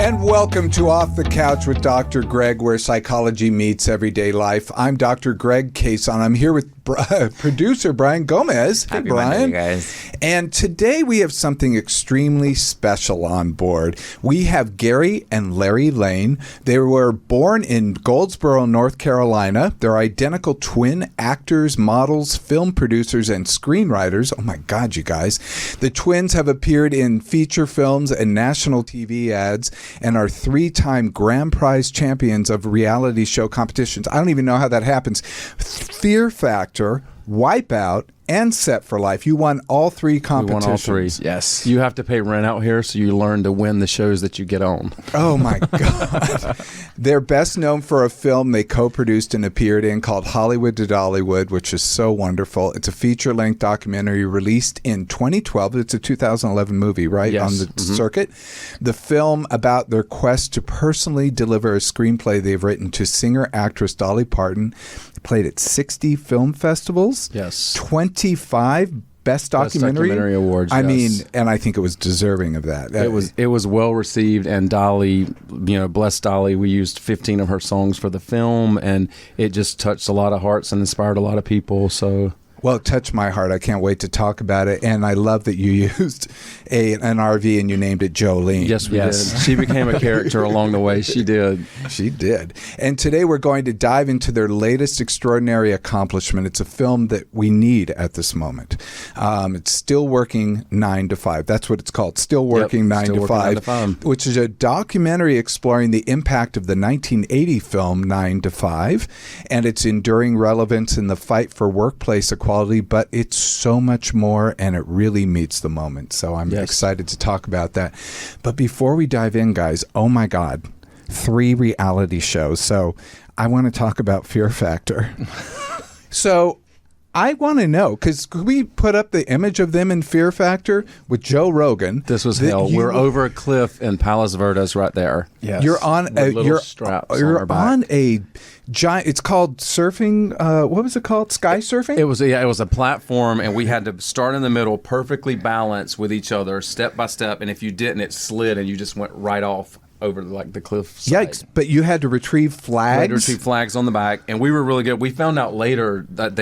And welcome to Off the Couch with Dr. Greg, where psychology meets everyday life. I'm Dr. Greg Cason. I'm here with producer Brian Gomez. Happy hey, Brian. Monday, guys. And today we have something extremely special on board. We have Gary and Larry Lane. They were born in Goldsboro, North Carolina. They're identical twin actors, models, film producers, and screenwriters. Oh my God, you guys. The twins have appeared in feature films and national TV ads and are three-time grand prize champions of reality show competitions. I don't even know how that happens. Fear Factor, Wipeout, and Set for Life. You won all three competitions. We won all three. Yes. You have to pay rent out here, so you learn to win the shows that you get on. Oh, my God. They're best known for a film they co-produced and appeared in called Hollywood to Dollywood, which is so wonderful. It's a feature-length documentary released in 2012. It's a 2011 movie, right, yes. on the circuit. The film about their quest to personally deliver a screenplay they've written to singer-actress Dolly Parton. Played at 60 film festivals. Yes. 25 Best Documentary Awards. I yes. mean, and I think it was deserving of that. It was well received, and Dolly, bless Dolly, we used 15 of her songs for the film, and it just touched a lot of hearts and inspired a lot of people. So. Well, it touched my heart. I can't wait to talk about it. And I love that you used an RV and you named it Jolene. Yes, we did. She became a character along the way. She did. She did. And today we're going to dive into their latest extraordinary accomplishment. It's a film that we need at this moment. It's Still Working 9 to 5. That's what it's called. Still Working, 9 to 5, which is a documentary exploring the impact of the 1980 film 9 to 5 and its enduring relevance in the fight for workplace equality. But it's so much more, and it really meets the moment. So I'm excited to talk about that. But before we dive in, guys, oh my God, 3 reality shows. So I want to talk about Fear Factor. So I want to know, because could we put up the image of them in Fear Factor with Joe Rogan? This was hell. We're over a cliff in Palos Verdes right there. Yes. You're on a giant. It's called surfing. What was it called? Sky surfing. It was a platform, and we had to start in the middle, perfectly balanced with each other, step by step. And if you didn't, it slid, and you just went right off over the cliff side. Yikes! But you had to retrieve flags. We had to retrieve flags on the back, and we were really good. We found out later that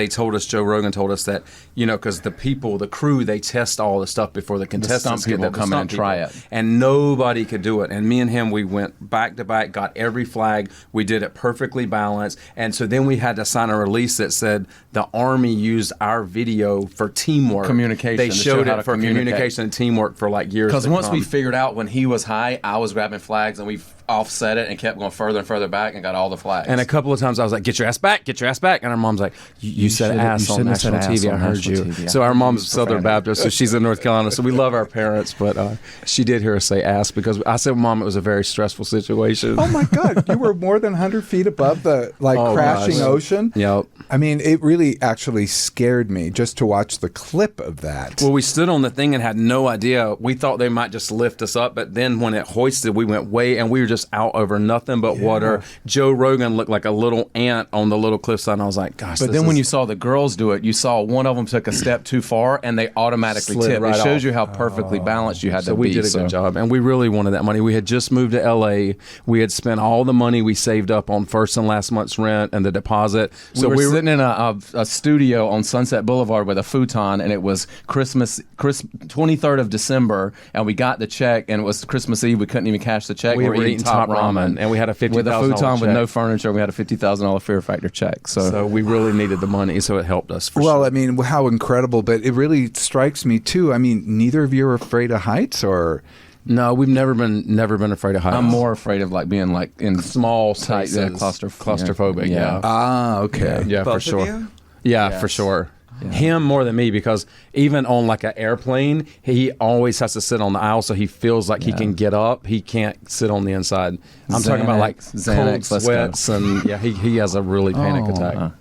Joe Rogan told us that, because the crew, they test all the stuff before the contestants get there. Come in and try it. And nobody could do it. And me and him, we went back to back, got every flag. We did it perfectly balanced. And so then we had to sign a release that said the Army used our video for teamwork. Communication. They showed it for communication and teamwork for like years. Because once we figured out when he was high, I was grabbing flags, and we offset it and kept going further and further back and got all the flags. And a couple of times I was like, get your ass back. And our mom's like, you said ass on national TV. I heard you. TV. So our mom's Southern Baptist, so she's in North Carolina. So we love our parents, but she did hear us say ass because I said, Mom, it was a very stressful situation. Oh my God. You were more than 100 feet above the crashing ocean? Yep. I mean, it really actually scared me just to watch the clip of that. Well, we stood on the thing and had no idea. We thought they might just lift us up, but then when it hoisted, we went way, and we were just out over nothing but water. Joe Rogan looked like a little ant on the little cliffside, and I was like, gosh. But then when you saw the girls do it, you saw one of them took a step too far, and they automatically tipped. It shows you how perfectly balanced you had to be. So we did a good job, and we really wanted that money. We had just moved to L.A. We had spent all the money we saved up on first and last month's rent and the deposit. So we were sitting in a studio on Sunset Boulevard with a futon, and it was Christmas 23rd of December, and we got the check, and it was Christmas Eve. We couldn't even cash the check. We were eating top ramen, and we had a $50,000 with a futon check. with no furniture. We had a $50,000 Fear Factor check. So we really needed the money, so it helped us. Well, I mean, how incredible! But it really strikes me too. I mean, neither of you are afraid of heights, or no? We've never been afraid of heights. I'm more afraid of being in small spaces, claustrophobic. Yeah. Ah, okay. Yeah, Both for sure. of you? Yeah, for sure. Yeah. Him more than me, because even on like an airplane, he always has to sit on the aisle, so he feels like he can get up. He can't sit on the inside. I'm talking about like cold sweats, and he has a really panic attack.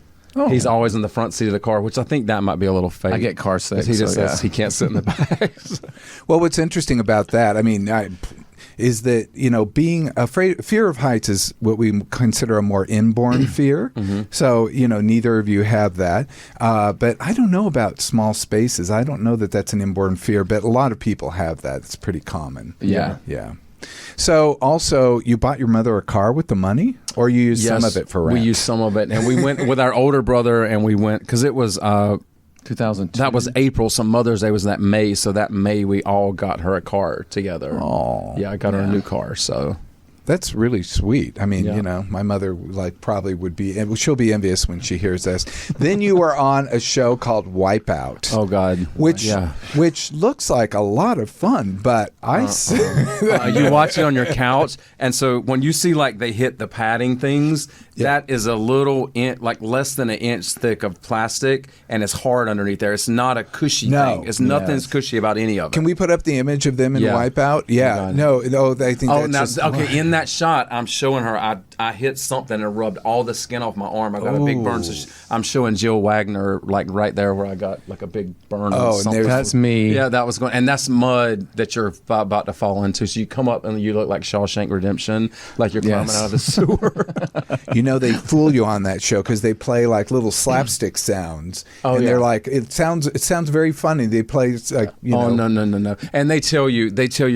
He's always in the front seat of the car, which I think that might be a little fake. I get car sick. He just says he can't sit in the back. Well, what's interesting about that, I mean, is that, being afraid, fear of heights is what we consider a more inborn fear. Mm-hmm. So, neither of you have that. But I don't know about small spaces. I don't know that that's an inborn fear, but a lot of people have that. It's pretty common. Yeah. Yeah. So also, you bought your mother a car with the money, or you used some of it for rent? We used some of it, and we went with our older brother, and we went because it was 2002. That was April. Some Mother's Day was that May, so that May we all got her a car together. Oh, yeah, I got her a new car. So that's really sweet. I mean, Yeah. you know, my mother probably would be, and she'll be envious when she hears this. Then you were on a show called Wipeout. Oh God, which looks like a lot of fun, but you watch it on your couch, and so when you see like they hit the padding things, that is a little like less than an inch thick of plastic, and it's hard underneath there. It's not a cushy thing. It's nothing's cushy about any of it. Can we put up the image of them in Yeah. Wipeout? Yeah. Oh, No, I think Oh, that's now, just okay. In that shot, I'm showing her. I hit something and rubbed all the skin off my arm. I got a big burn. So I'm showing Jill Wagner like right there where I got like a big burn. Oh, and something. That's me. Yeah, that was going, and that's mud that you're about to fall into. So you come up and you look like Shawshank Redemption, like you're climbing out of the sewer. You know, they fool you on that show because they play like little slapstick sounds, and they're like, it sounds very funny. They play like, you know. No. And they tell you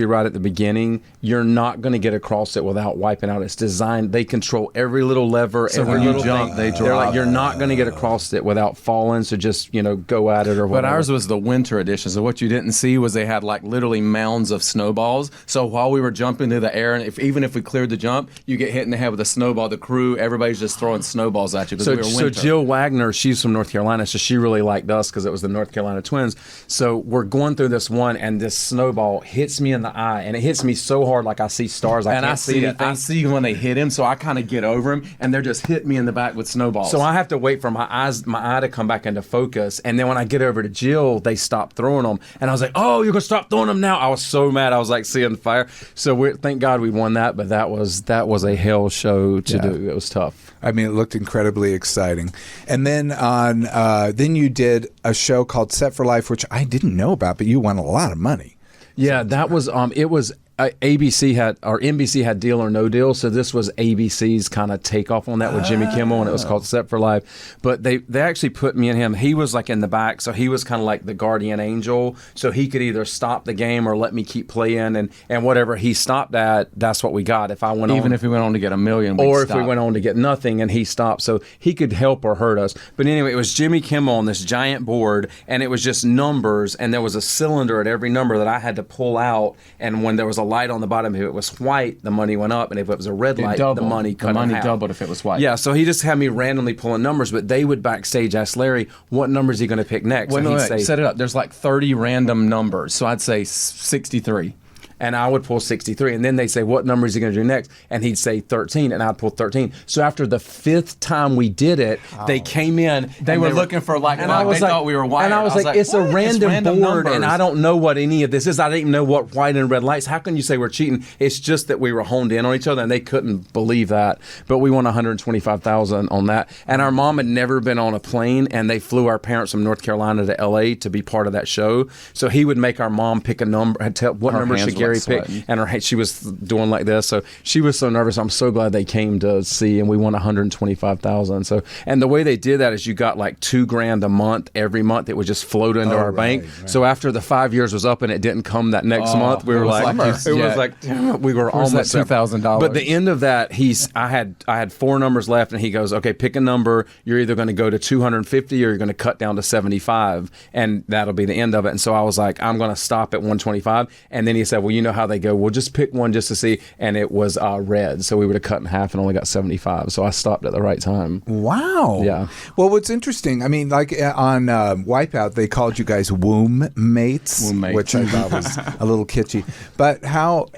right at the beginning, you're not going to get across it without wiping out. It's designed. They control every little lever. So every when you little jump, thing. they They're drop. like, you're not going to get across it without falling. So just go at it or whatever. But ours was the winter edition. So what you didn't see was they had like literally mounds of snowballs. So while we were jumping through the air, and even if we cleared the jump, you get hit in the head with a snowball. The crew, everybody's just throwing snowballs at you because we were winter. So Jill Wagner, she's from North Carolina, so she really liked us because it was the North Carolina Twins. So we're going through this one, and this snowball hits me in the eye, and it hits me so hard like I see stars. I can't see anything. I see when they hit him, so I kind of get over him, and they're just hitting me in the back with snowballs. So I have to wait for my eye to come back into focus, and then when I get over to Jill, they stop throwing them, and I was like, "Oh, you're gonna stop throwing them now!" I was so mad. I was like seeing fire. So thank God we won that, but that was a hell show to do. It was tough. I mean, it looked incredibly exciting. And then then you did a show called Set for Life, which I didn't know about, but you won a lot of money. Yeah, that was it was ABC had or NBC had Deal or No Deal, so this was ABC's kind of takeoff on that with Jimmy Kimmel, and it was called Set for Life. But they actually put me and him. He was like in the back, so he was kind of like the guardian angel, so he could either stop the game or let me keep playing, and whatever he stopped at, that's what we got. If I went even on, if we went on to get $1 million, or we'd if we stop. went on to get nothing and he stopped, so he could help or hurt us. But anyway, it was Jimmy Kimmel on this giant board, and it was just numbers, and there was a cylinder at every number that I had to pull out, and when there was a light on the bottom, if it was white, the money went up, and if it was a red light, the money cut in half. doubled if it was white. Yeah, so he just had me randomly pulling numbers, but they would backstage ask Larry, what number is he going to pick next? Wait, and he'd wait, say, set it up. There's like 30 random numbers, so I'd say 63. and I would pull 63, and then they'd say, what number is he going to do next? And he'd say 13, and I'd pull 13. So after the 5th time we did it, they came in. They were looking for like, and I was they like, thought we were wired. And I was like, it's a what? random board, numbers. and I don't know what any of this is. I didn't even know what white and red lights. How can you say we're cheating? It's just that we were honed in on each other, and they couldn't believe that. But we won $125,000 on that. And our mom had never been on a plane, and they flew our parents from North Carolina to L.A. to be part of that show. So he would make our mom pick a number, and tell what Her number hands should were Gary like pick, sweating. and she was doing like this, so she was so nervous. I'm so glad they came to see, and we won $125,000. So, and the way they did that is you got like $2,000 a month every month. It would just float into our bank. Right. So after the 5 years was up and it didn't come that next month, we were like, it was like we were almost that $2,000. But the end of that, I had 4 numbers left, and he goes, okay, pick a number. You're either going to go to 250 or you're going to cut down to 75, and that'll be the end of it. And so I was like, I'm going to stop at 125. And then he said, well, you know how they go. We'll just pick one just to see, and it was red, so we would have cut in half and only got 75. So I stopped at the right time. Wow. Yeah. Well, what's interesting, I mean, like on Wipeout, they called you guys womb mates, which I thought was a little kitschy. But how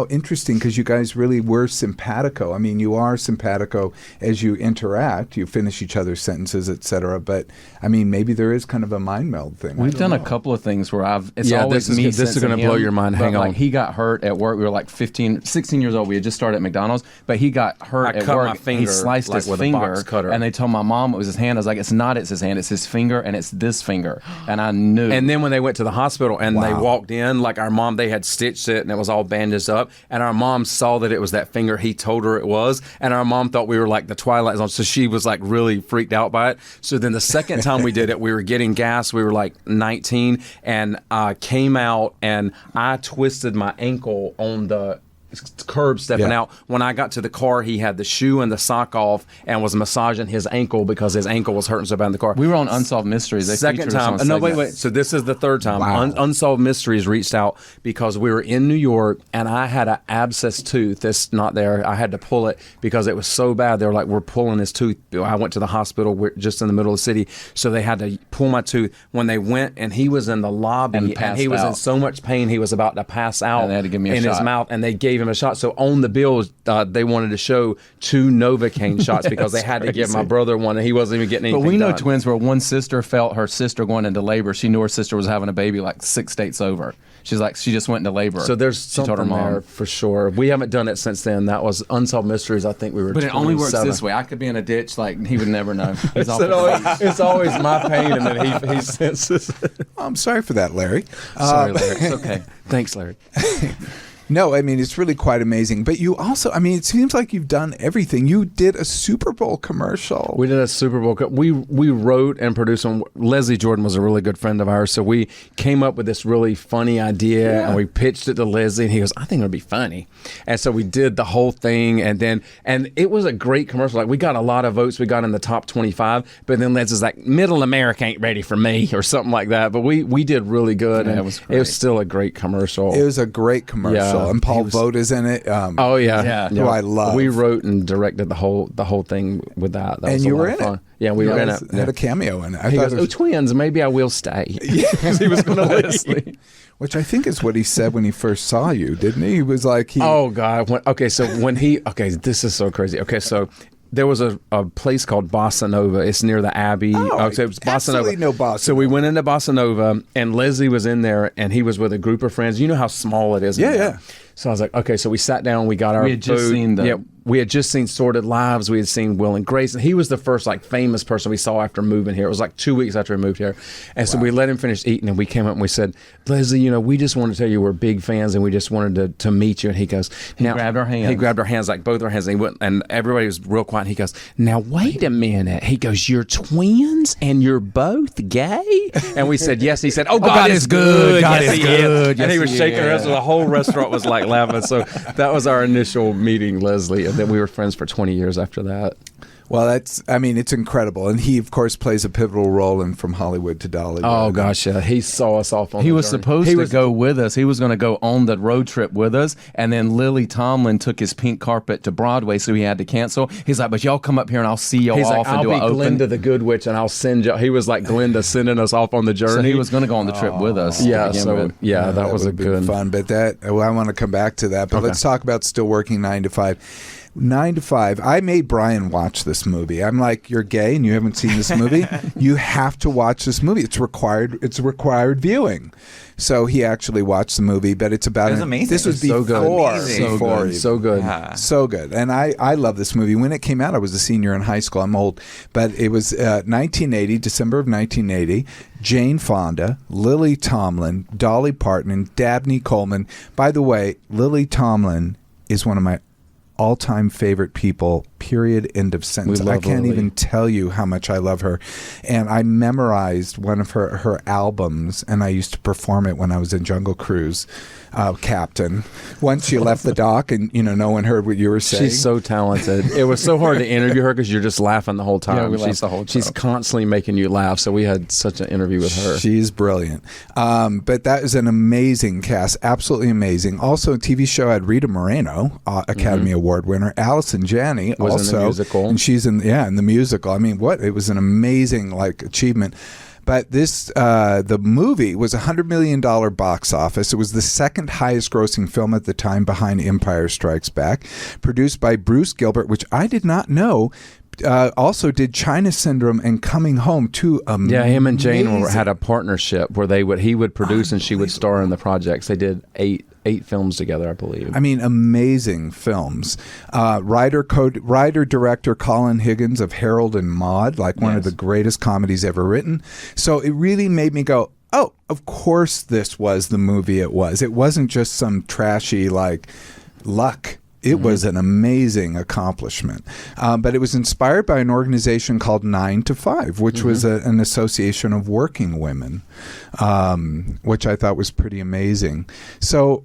interesting, because you guys really were simpatico. I mean, you are simpatico as you interact. You finish each other's sentences, etc. But I mean, maybe there is kind of a mind meld thing. We've done a couple of things where it's always this me. This is going to blow your mind. Hang on. Like he got hurt at work. We were like 16 years old. We had just started at McDonald's, but he got hurt at cut work. my finger, he sliced like his with a finger, box cutter. and they told my mom it was his hand. I was like, it's not. It's his hand. It's his finger, and it's this finger. And I knew. And then when they went to the hospital and they walked in, like our mom, they had stitched it and it was all bandaged up. And our mom saw that it was that finger he told her it was. And our mom thought we were like the Twilight Zone. So she was like really freaked out by it. So then the second time we did it, we were getting gas. We were like 19 and came out, and I twisted my ankle on the curb stepping Yeah. out. When I got to the car, he had the shoe and the sock off and was massaging his ankle because his ankle was hurting so bad in the car. We were on Unsolved Mysteries. They Second featured us time. on No, wait. segments. So this is the third time. Wow. Unsolved Mysteries reached out because we were in New York and I had an abscess tooth that's not there. I had to pull it because it was so bad. They were like, we're pulling his tooth. I went to the hospital. We're just in the middle of the city. So they had to pull my tooth. When they went and he was in the lobby And and, passed he was in out. so much pain, he was about to pass out And they had to give me a in his shot. mouth, and they gave him a shot. So on the bill, they wanted to show 2 Novocaine shots because they had to give my brother one, and he wasn't even getting anything But we know done. twins where one sister felt her sister going into labor. She knew her sister was having a baby like 6 states over. She's like, she just went into labor. So there's she told something her mom. there for sure. We haven't done it since then. That was Unsolved Mysteries. I think we were. But it only works 27. this way. I could be in a ditch, like he would never know. He's off It at the always- beach. it's always my pain, and then he senses. I'm sorry for that, Larry. Sorry, Larry. It's okay. Thanks, Larry. No, I mean, it's really quite amazing. But you also, I mean, it seems like you've done everything. You did a Super Bowl commercial. We did a Super Bowl. We wrote and produced one. Leslie Jordan was a really good friend of ours, so we came up with this really funny idea, and we pitched it to Leslie, and he goes, "I think it'll be funny," and so we did the whole thing, and it was a great commercial. Like we got a lot of votes. We got in the top 25, but then Leslie's like, "Middle America ain't ready for me," or something like that. But we did really good, Yeah, and it was great. still a great commercial. It was a great commercial. Yeah. And Paul He was- Vogt is in it. Oh yeah, Yeah. Who I love. We wrote and directed the whole thing with that. That And was you a lot were of in fun. it. Yeah, we were in it. Had a cameo in it. I He thought goes, it "Oh, was, twins, maybe I will stay." He was going to leave. which I think is what he said when he first saw you, didn't he? He was like, Oh God! This is so crazy. Okay, so there was a place called Bossa Nova. It's near the Abbey. Oh, So it was Bossa absolutely Nova. no Bossa So we went into Bossa Nova, and Leslie was in there, and he was with a group of friends. You know how small it is. in Yeah, there. yeah. So I was like, okay. So we sat down. We got our. We had just food. seen the- Yeah, we had just seen Sordid Lives. We had seen Will and Grace, and he was the first like famous person we saw after moving here. It was like 2 weeks after we moved here, and so we let him finish eating, and we came up and we said, Leslie, we just wanted to tell you we're big fans, and we just wanted to meet you. And he goes, now grabbed our hands. He grabbed our hands, like both our hands, and he went, and everybody was real quiet. And he goes, now wait a minute. He goes, you're twins and you're both gay? And we said yes. He said, oh, God is good. God Yes, is he good. And he Yes, was he shaking our heads. is. So the whole restaurant was like laughing. So that was our initial meeting, Leslie, and then we were friends for 20 years after that. well, it's incredible. And he, of course, plays a pivotal role in From Hollywood to Dollywood. Oh gosh, yeah. He saw us off on He the was journey. supposed He to was- go with us. He was going to go on the road trip with us, and then Lily Tomlin took his pink carpet to Broadway, so he had to cancel. He's like, "But y'all come up here, and I'll see y'all He's off like, and I'll do be an open." Glenda the Good Witch, and I'll send you. He was like Glenda sending us off on the journey. So he was going to go on the trip with us. to Yeah, begin so with. yeah, that was a would've been good fun. But I want to come back to that. But Okay. let's talk about still working 9 to 5. 9 to 5. I made Brian watch this movie. I'm like, you're gay and you haven't seen this movie? You have to watch this movie. It's required. It's required viewing. So he actually watched the movie, but it's about It was amazing. This was It was so good. before, Amazing. so before good, he- so good. Yeah. so good. And I love this movie. When it came out, I was a senior in high school. I'm old. But it was 1980, December of 1980. Jane Fonda, Lily Tomlin, Dolly Parton, and Dabney Coleman. By the way, Lily Tomlin is one of my all-time favorite people, period, end of sentence. We I love can't Lily. even tell you how much I love her. And I memorized one of her albums, and I used to perform it when I was in Jungle Cruise, Captain. Once you left the dock and, no one heard what you were saying. She's so talented. It was so hard to interview her because you're just laughing the whole time. Yeah, we laughed she's the whole She's time. constantly making you laugh. So we had such an interview with her. She's brilliant. But that is an amazing cast, absolutely amazing. Also, a TV show had Rita Moreno, Academy Award winner, Allison Janney, Was in the also, musical. and she's in the musical. I mean, it was an amazing achievement. But the movie was $100 million box office. It was the second highest grossing film at the time, behind Empire Strikes Back. Produced by Bruce Gilbert, which I did not know. Also did China Syndrome and Coming Home, two amazing. Yeah, him and Jane had a partnership where he would produce and she would star in the projects. They did eight films together, I believe. I mean, amazing films. Writer director Colin Higgins of Harold and Maude, one of the greatest comedies ever written. So it really made me go, oh, of course this was the movie it was. It wasn't just some trashy luck. It was an amazing accomplishment. But it was inspired by an organization called 9 to 5, which was an association of working women, which I thought was pretty amazing. So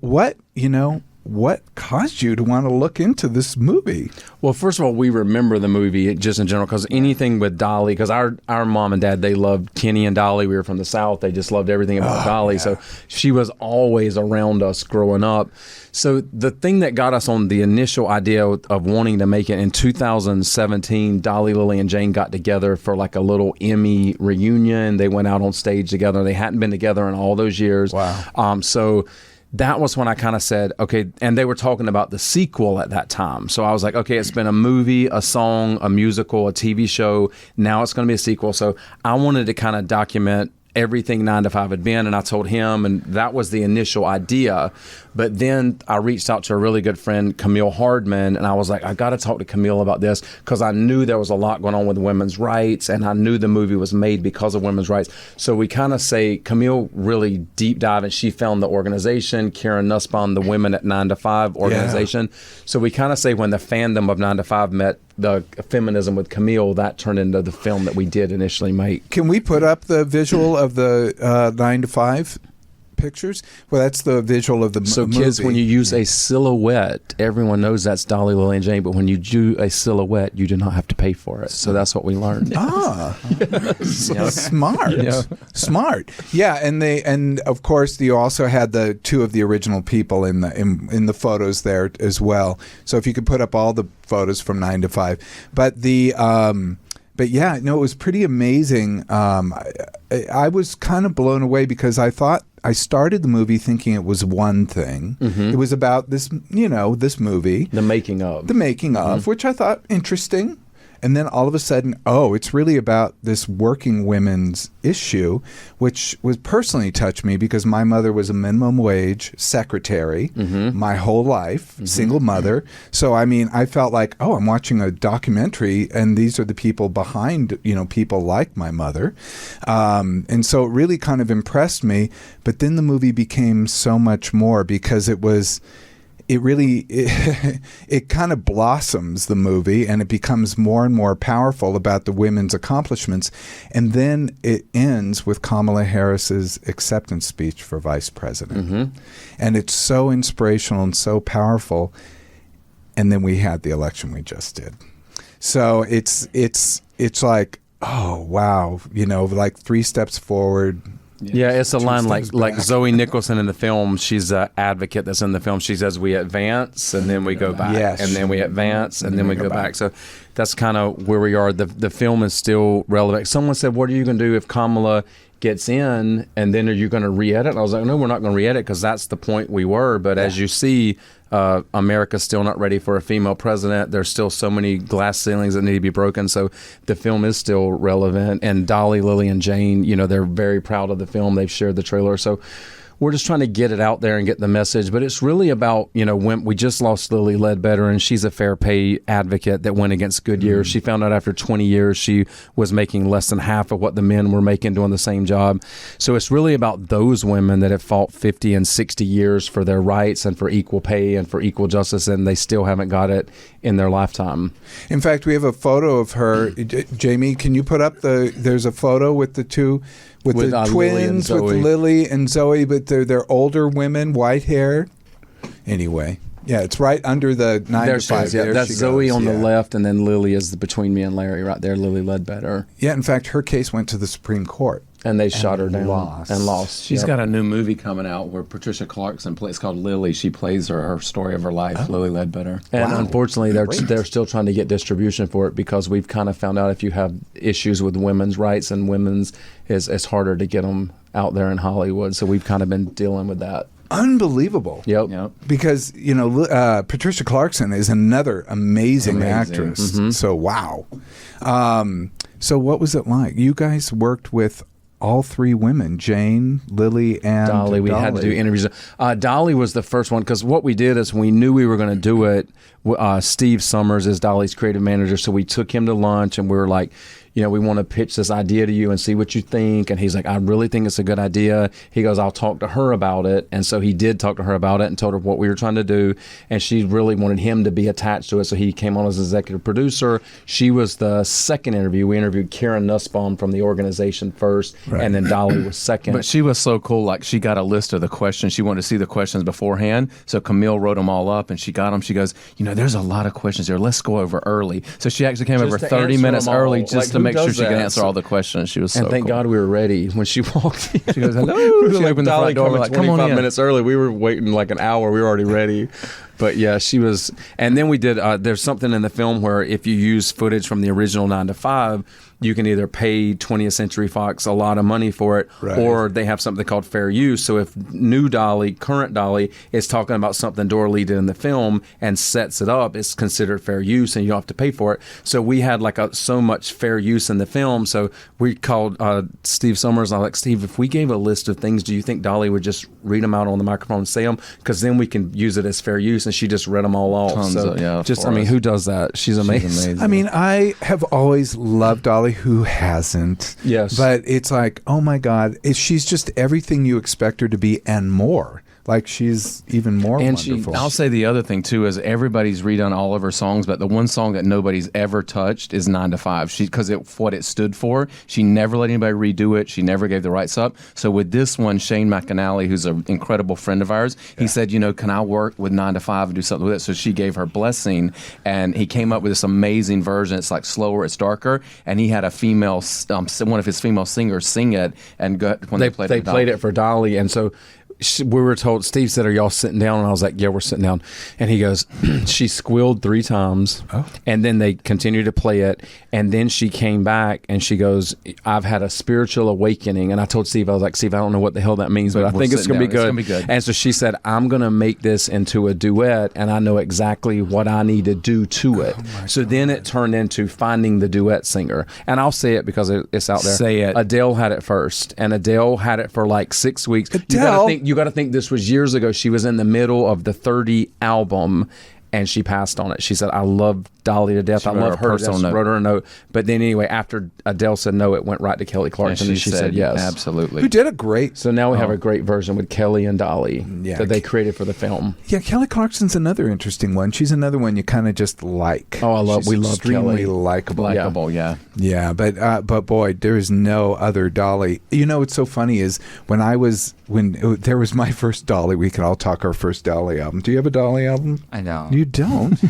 what caused you to want to look into this movie? Well, first of all, we remember the movie just in general because anything with Dolly, because our mom and dad, they loved Kenny and Dolly. We were from the South. They just loved everything about Dolly. Yeah. So she was always around us growing up. So the thing that got us on the initial idea of wanting to make it in 2017, Dolly, Lily, and Jane got together for like a little Emmy reunion. They went out on stage together. They hadn't been together in all those years. Wow. So that was when I kind of said, okay, and they were talking about the sequel at that time. So I was like, okay, it's been a movie, a song, a musical, a TV show. Now it's going to be a sequel. So I wanted to kind of document everything 9 to 5 had been, and I told him, and that was the initial idea. But then I reached out to a really good friend, Camille Hardman, and I was like, I got to talk to Camille about this because I knew there was a lot going on with women's rights, and I knew the movie was made because of women's rights. So we kind of say, Camille really deep dive, and she found the organization, Karen Nussbaum, the Women at 9 to 5 organization. Yeah. So we kind of say when the fandom of 9 to 5 met the feminism with Camille, that turned into the film that we did initially make. Can we put up the visual of the 9 to 5 pictures? Well, that's the visual of the movie. So kids, when you use a silhouette, everyone knows that's Dolly, Lily, and Jane, but when you do a silhouette, you do not have to pay for it. So that's what we learned. Smart. Yeah. Smart. Yeah, and of course you also had the two of the original people in the photos there as well. So if you could put up all the photos from 9 to 5. But yeah, no, it was pretty amazing. I was kind of blown away because I thought I started the movie thinking it was one thing. Mm-hmm. It was about this, this movie. The making of, which I thought interesting. And then all of a sudden, it's really about this working women's issue, which was personally touched me because my mother was a minimum wage secretary my whole life, single mother. So, I mean, I felt like, I'm watching a documentary and these are the people behind, people like my mother. And so it really kind of impressed me. But then the movie became so much more because it kind of blossoms, the movie, and it becomes more and more powerful about the women's accomplishments. And then it ends with Kamala Harris's acceptance speech for vice president. Mm-hmm. And it's so inspirational and so powerful. And then we had the election we just did. So it's like, oh, wow, like 3 steps forward. Yeah, it's a line like Zoe Nicholson in the film. She's an advocate that's in the film. She says we advance and then we go back, and then we advance and then we go back. So that's kind of where we are. The film is still relevant. Someone said, "What are you going to do if Kamala gets in, and then are you going to re-edit?" And I was like, "No, we're not going to re-edit because that's the point we were." But as you see, America's still not ready for a female president. There's still so many glass ceilings that need to be broken. So the film is still relevant. And Dolly, Lily, and Jane, they're very proud of the film. They've shared the trailer. So we're just trying to get it out there and get the message. But it's really about, when we just lost Lily Ledbetter, and she's a fair pay advocate that went against Goodyear. She found out after 20 years she was making less than half of what the men were making doing the same job. So it's really about those women that have fought 50 and 60 years for their rights and for equal pay and for equal justice, and they still haven't got it in their lifetime. In fact, we have a photo of her. Jamie, can you put up there's a photo with the two, with the twins, with Lily and Zoe, but they're older women, white hair. Anyway, yeah, it's right under the 9 to 5. Yeah, that's Zoe on the left, and then Lily is between me and Larry right there, Lily Ledbetter. Yeah, in fact, her case went to the Supreme Court. And they shot her down and lost. She's got a new movie coming out where Patricia Clarkson plays. It's called Lily. She plays her story of her life, Lily Ledbetter. And unfortunately, they're still trying to get distribution for it because we've kind of found out if you have issues with women's rights and it's harder to get them out there in Hollywood. So we've kind of been dealing with that. Unbelievable. Yep. Because, Patricia Clarkson is another amazing actress. Mm-hmm. So, wow. So what was it like? You guys worked with all 3 women, Jane, Lily, and Dolly. We had to do interviews. Dolly was the first one because what we did is we knew we were going to do it. Steve Summers is Dolly's creative manager, so we took him to lunch and we were like, we want to pitch this idea to you and see what you think. And he's like, I really think it's a good idea. He goes, I'll talk to her about it. And so he did talk to her about it and told her what we were trying to do. And she really wanted him to be attached to it. So he came on as executive producer. She was the second interview. We interviewed Karen Nussbaum from the organization first, and then Dolly was second. But she was so cool. Like, she got a list of the questions. She wanted to see the questions beforehand. So Camille wrote them all up, and she got them. She goes, there's a lot of questions here. Let's go over early. So she actually came over 30 minutes early just to make sure she could answer all the questions. She was so And thank cool. God we were ready when she walked in. She goes, hello. She opened the Dolly front door. We're like, come on in. minutes early. We were waiting like an hour. We were already ready. But yeah, she was. And then we did, there's something in the film where if you use footage from the original 9 to 5, you can either pay 20th Century Fox a lot of money for it, or they have something called fair use. So if new Dolly, current Dolly, is talking about something Doralee did in the film and sets it up, it's considered fair use and you don't have to pay for it. So we had like so much fair use in the film. So we called Steve Summers. I was like, Steve, if we gave a list of things, do you think Dolly would just read them out on the microphone and say them? Because then we can use it as fair use. And she just read them all off. Who does that? She's amazing. I mean, I have always loved Dolly. Who hasn't? Yes. But it's like, oh my God, she's just everything you expect her to be and more. Like, she's even more wonderful. I'll say the other thing too is everybody's redone all of her songs, but the one song that nobody's ever touched is 9 to 5. Because what it stood for, she never let anybody redo it. She never gave the rights up. So with this one, Shane McAnally, who's an incredible friend of ours, he said, can I work with 9 to 5 and do something with it? So she gave her blessing, and he came up with this amazing version. It's like slower, it's darker, and he had a female, one of his female singers sing it, and they played it for Dolly, and so. We were told, Steve said, are y'all sitting down? And I was like, yeah, we're sitting down. And he goes, she squealed 3 times. Oh. And then they continued to play it. And then she came back and she goes, I've had a spiritual awakening. And I told Steve, I was like, Steve, I don't know what the hell that means, but I think it's going to be good. It's gonna be good. And so she said, I'm going to make this into a duet, and I know exactly what I need to do to it. So then it turned into finding the duet singer. And I'll say it because it's out there. Say it. Adele had it first. And Adele had it for like 6 weeks. You got to think this was years ago. She was in the middle of the 30 album, and she passed on it. She said, I love Dolly to death. I love her. Wrote her a note. But then anyway, after Adele said no, it went right to Kelly Clarkson, and she said yes. Absolutely. Who did a great... So now we have a great version with Kelly and Dolly that they created for the film. Yeah, Kelly Clarkson's another interesting one. She's another one you kind of just like. Oh, we love extremely Kelly. likable. Yeah. Yeah, but boy, there is no other Dolly. What's so funny is when there was my first Dolly, we can all talk our first Dolly album. Do you have a Dolly album? I don't. You don't?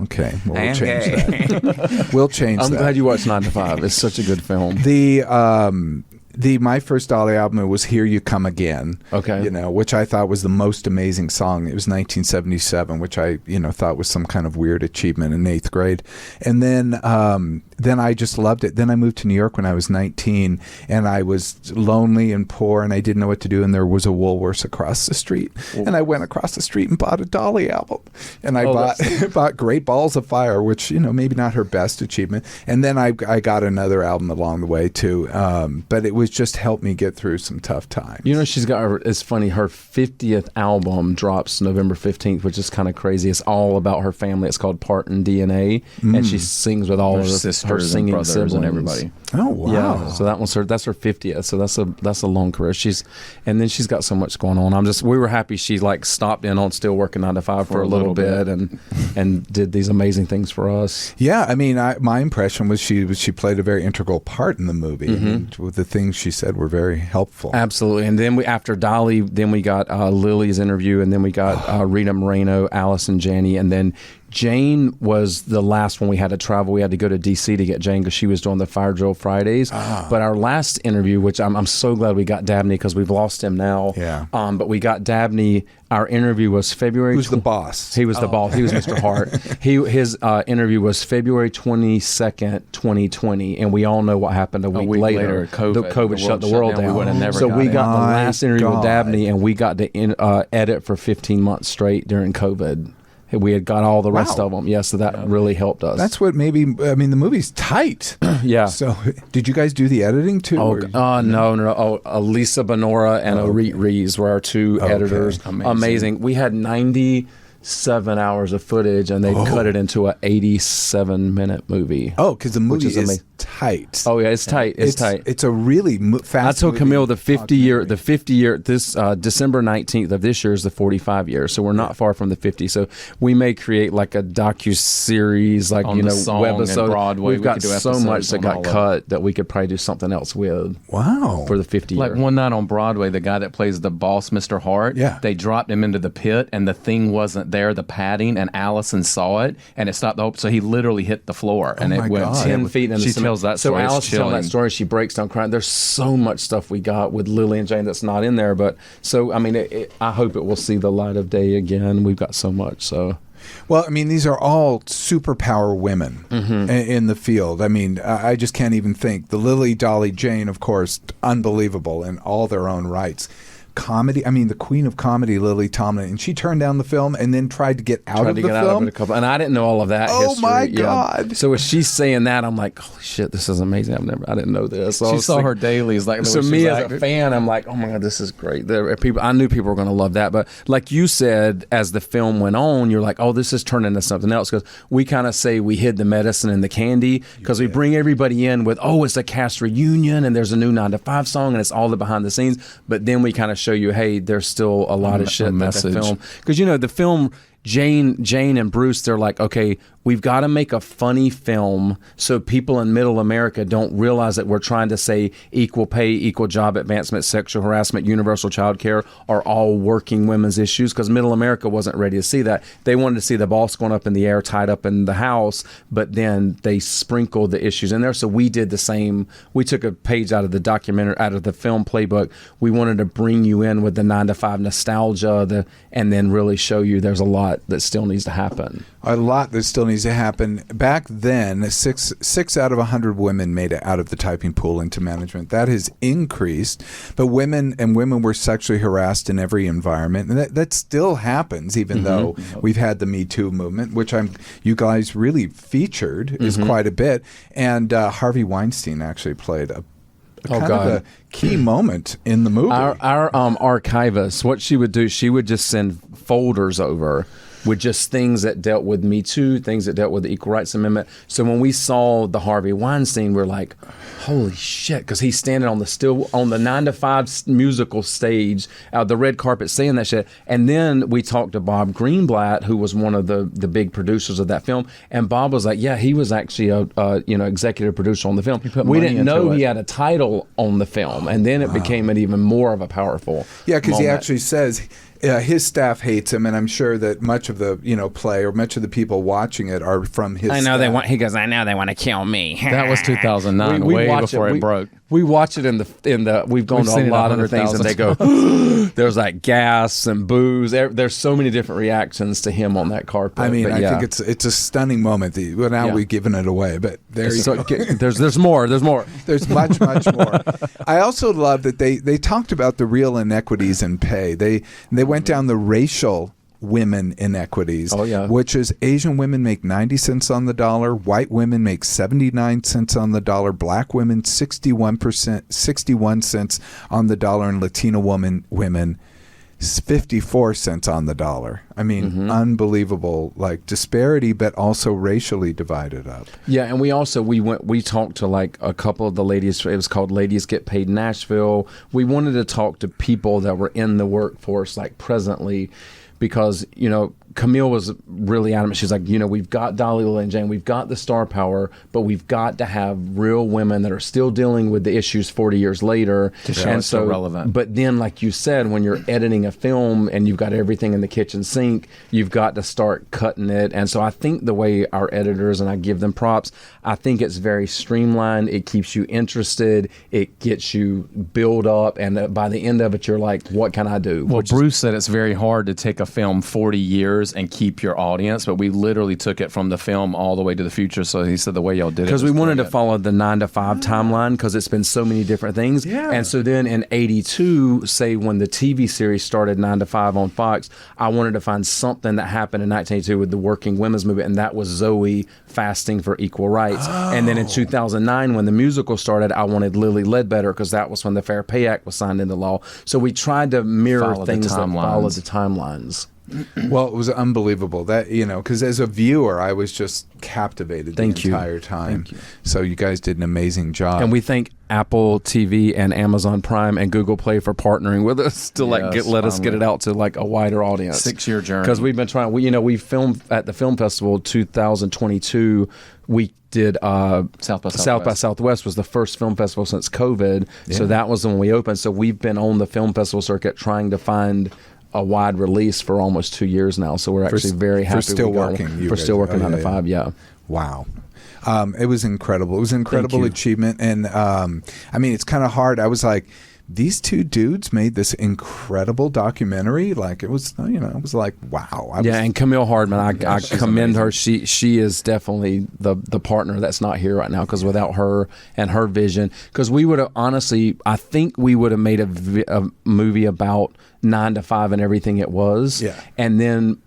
Okay. Well, we'll change that. We'll change that. I'm glad you watched 9 to 5. It's such a good film. My first Dolly album was Here You Come Again. Okay. Which I thought was the most amazing song. It was 1977, which I, thought was some kind of weird achievement in 8th grade. And then I just loved it. Then I moved to New York when I was 19, and I was lonely and poor, and I didn't know what to do. And there was a Woolworths across the street, and I went across the street and bought a Dolly album, and I bought Great Balls of Fire, which maybe not her best achievement. And then I got another album along the way too, but it was just helped me get through some tough times. She's got it's funny, her 50th album drops November 15th, which is kind of crazy. It's all about her family. It's called Parton DNA, and she sings with all her sisters, singing and brothers siblings and everybody. Oh wow! Yeah, so that's her 50th. So that's a long career. And then she's got so much going on. We were happy she stopped in on still working 9 to 5 for a little bit and did these amazing things for us. Yeah, I mean, my impression was she played a very integral part in the movie. Mm-hmm. The things she said were very helpful. Absolutely. And then after Dolly, then we got Lily's interview, and then we got Rita Moreno, Allison Janney, and then Jane was the last one we had to travel. We had to go to D.C. to get Jane because she was doing the Fire Drill Fridays. But our last interview, which I'm so glad we got Dabney because we've lost him now. Yeah. But we got Dabney. Our interview was February. Who's the boss? He was the boss. He was Mr. Hart. His interview was February 22nd, 2020, and we all know what happened a week later. COVID shut the world down. We got the last interview with Dabney, and we got to edit for 15 months straight during COVID. We had got all the rest of them. Yeah, so that really helped us. That's what the movie's tight. Yeah. So did you guys do the editing too? No. Lisa Benora and Orit Rees were our two editors. Amazing. We had 90 7 hours of footage, and they cut it into a 87-minute movie. Oh, because the movie is is tight. Oh yeah, it's tight. It's tight. It's a really fast. I told Camille the 50 year. This December 19th of this year is the 45 years. So we're not far from the 50. So we may create like a docu-series, like On the song webisode. and Broadway. We've We got could do so episodes much that on got all of it. cut that we could probably do something else with. Wow. For the 50 Like year. one night on Broadway, the guy that plays the boss, Mr. Hart, they dropped him into the pit, and the thing wasn't there, the padding, and Allison saw it, and it stopped the hope. So he literally hit the floor, and my it went God. 10 feet in the She cement. tells that so story. It's Alice telling that chilling. story, she breaks down crying. There's so much stuff we got with Lily and Jane that's not in there, but so I mean, I hope it will see the light of day again. We've got so much. So Well, I mean, these are all superpower women in the field. I mean, I just can't even think. The Lily, Dolly, Jane, of course, unbelievable in all their own rights. Comedy, I mean, the queen of comedy, Lily Tomlin, and she turned down the film and then tried to get out of the film. and I didn't know all of that. Oh, history. my Yeah. God. So as she's saying that, I'm like, holy shit, this is amazing. I didn't know this. So I She was saw thinking- her dailies. Like, the So way she me was as a acting. fan, I'm like, oh my God, this is great. There are people, I knew people were going to love that, but like you said, as the film went on, you're like, oh, this is turning into something else, because we kind of say we hid the medicine and the candy, because we bring everybody in with, oh, it's a cast reunion and there's a new 9 to 5 song and it's all the behind the scenes, but then we kind of show you, hey, there's still a lot of shit in the message. film, because the film. Jane and Bruce, they're like, okay, we've got to make a funny film so people in middle America don't realize that we're trying to say equal pay, equal job advancement, sexual harassment, universal child care are all working women's issues, because middle America wasn't ready to see that. They wanted to see the boss going up in the air, tied up in the house, but then they sprinkled the issues in there. So we did the same. We took a page out of the documentary, out of the film playbook. We wanted to bring you in with the 9 to 5 nostalgia, and then really show you there's a lot that still needs to happen. A lot that still needs to happen. Back then, six out of 100 women made it out of the typing pool into management. That has increased, but women were sexually harassed in every environment, and that still happens, even though we've had the Me Too movement, which you guys really featured is quite a bit. And Harvey Weinstein actually played a kind of a key moment in the movie. Our archivist, what she would do, she would just send folders over with just things that dealt with Me Too, things that dealt with the Equal Rights Amendment. So when we saw the Harvey Weinstein, we're like, holy shit, because he's standing on the 9 to 5 musical stage, the red carpet, saying that shit. And then we talked to Bob Greenblatt, who was one of the big producers of that film, and Bob was like, yeah, he was actually a executive producer on the film. We didn't know he had a title on the film, and then it became an even more of a powerful because he moment. actually says his staff hates him, and I'm sure that much of the play or much of the people watching it are from his. Staff. He goes, I know they want to kill me. That was 2009, way before it broke. We watch it in the. We've gone We've to seen a it lot of the things, and they go, there's like gas and booze. There's so many different reactions to him on that carpet. I mean, but I think it's a stunning moment. Now we've given it away, but there's more. There's more. There's much more. I also love that they talked about the real inequities in pay. They went down the racial women inequities, which is Asian women make 90 cents on the dollar, white women make 79 cents on the dollar, black women 61 cents on the dollar, and Latino women 54 cents on the dollar. I mean, unbelievable, like disparity, but also racially divided up. Yeah, and we talked to like a couple of the ladies. It was called Ladies Get Paid Nashville. We wanted to talk to people that were in the workforce, like presently, because Camille was really adamant. She's like, we've got Dolly, Lily, and Jane, we've got the star power, but we've got to have real women that are still dealing with the issues 40 years later. And so relevant. But then, like you said, when you're editing a film and you've got everything in the kitchen sink, you've got to start cutting it. And so I think the way our editors, and I give them props, I think it's very streamlined. It keeps you interested. It gets you build up. And by the end of it, you're like, what can I do? Well, Bruce said it's very hard to take a film 40 years and keep your audience, but we literally took it from the film all the way to the future. So he said the way y'all did it, because we wanted to follow the 9 to 5 timeline, because it's been so many different things. And so then in 82, say when the TV series started 9 to 5 on Fox, I wanted to find something that happened in 1982 with the working women's movement, and that was Zoe fasting for equal rights. And then in 2009, when the musical started, I wanted Lily Ledbetter, because that was when the Fair Pay Act was signed into law. So we tried to mirror things that follow the timelines. Well, it was unbelievable that, because as a viewer, I was just captivated the entire time. So you guys did an amazing job. And we thank Apple TV and Amazon Prime and Google Play for partnering with us to let us get it out to like a wider audience. 6-year journey. Because we've been trying. We filmed at the film festival 2022. We did South by Southwest was the first film festival since COVID. Yeah. So that was when we opened. So we've been on the film festival circuit trying to find a wide release for almost 2 years now. So we're actually very happy. We're still working 9 to 5. Yeah. Wow. It was incredible. It was an incredible achievement. And it's kind of hard. I was like, these two dudes made this incredible documentary. Like it was, it was like, wow. And Camille Hardman, I commend her. She is definitely the partner that's not here right now, because without her and her vision, because we would have honestly, I think we would have made a movie about 9 to 5 and everything it was. Yeah. And then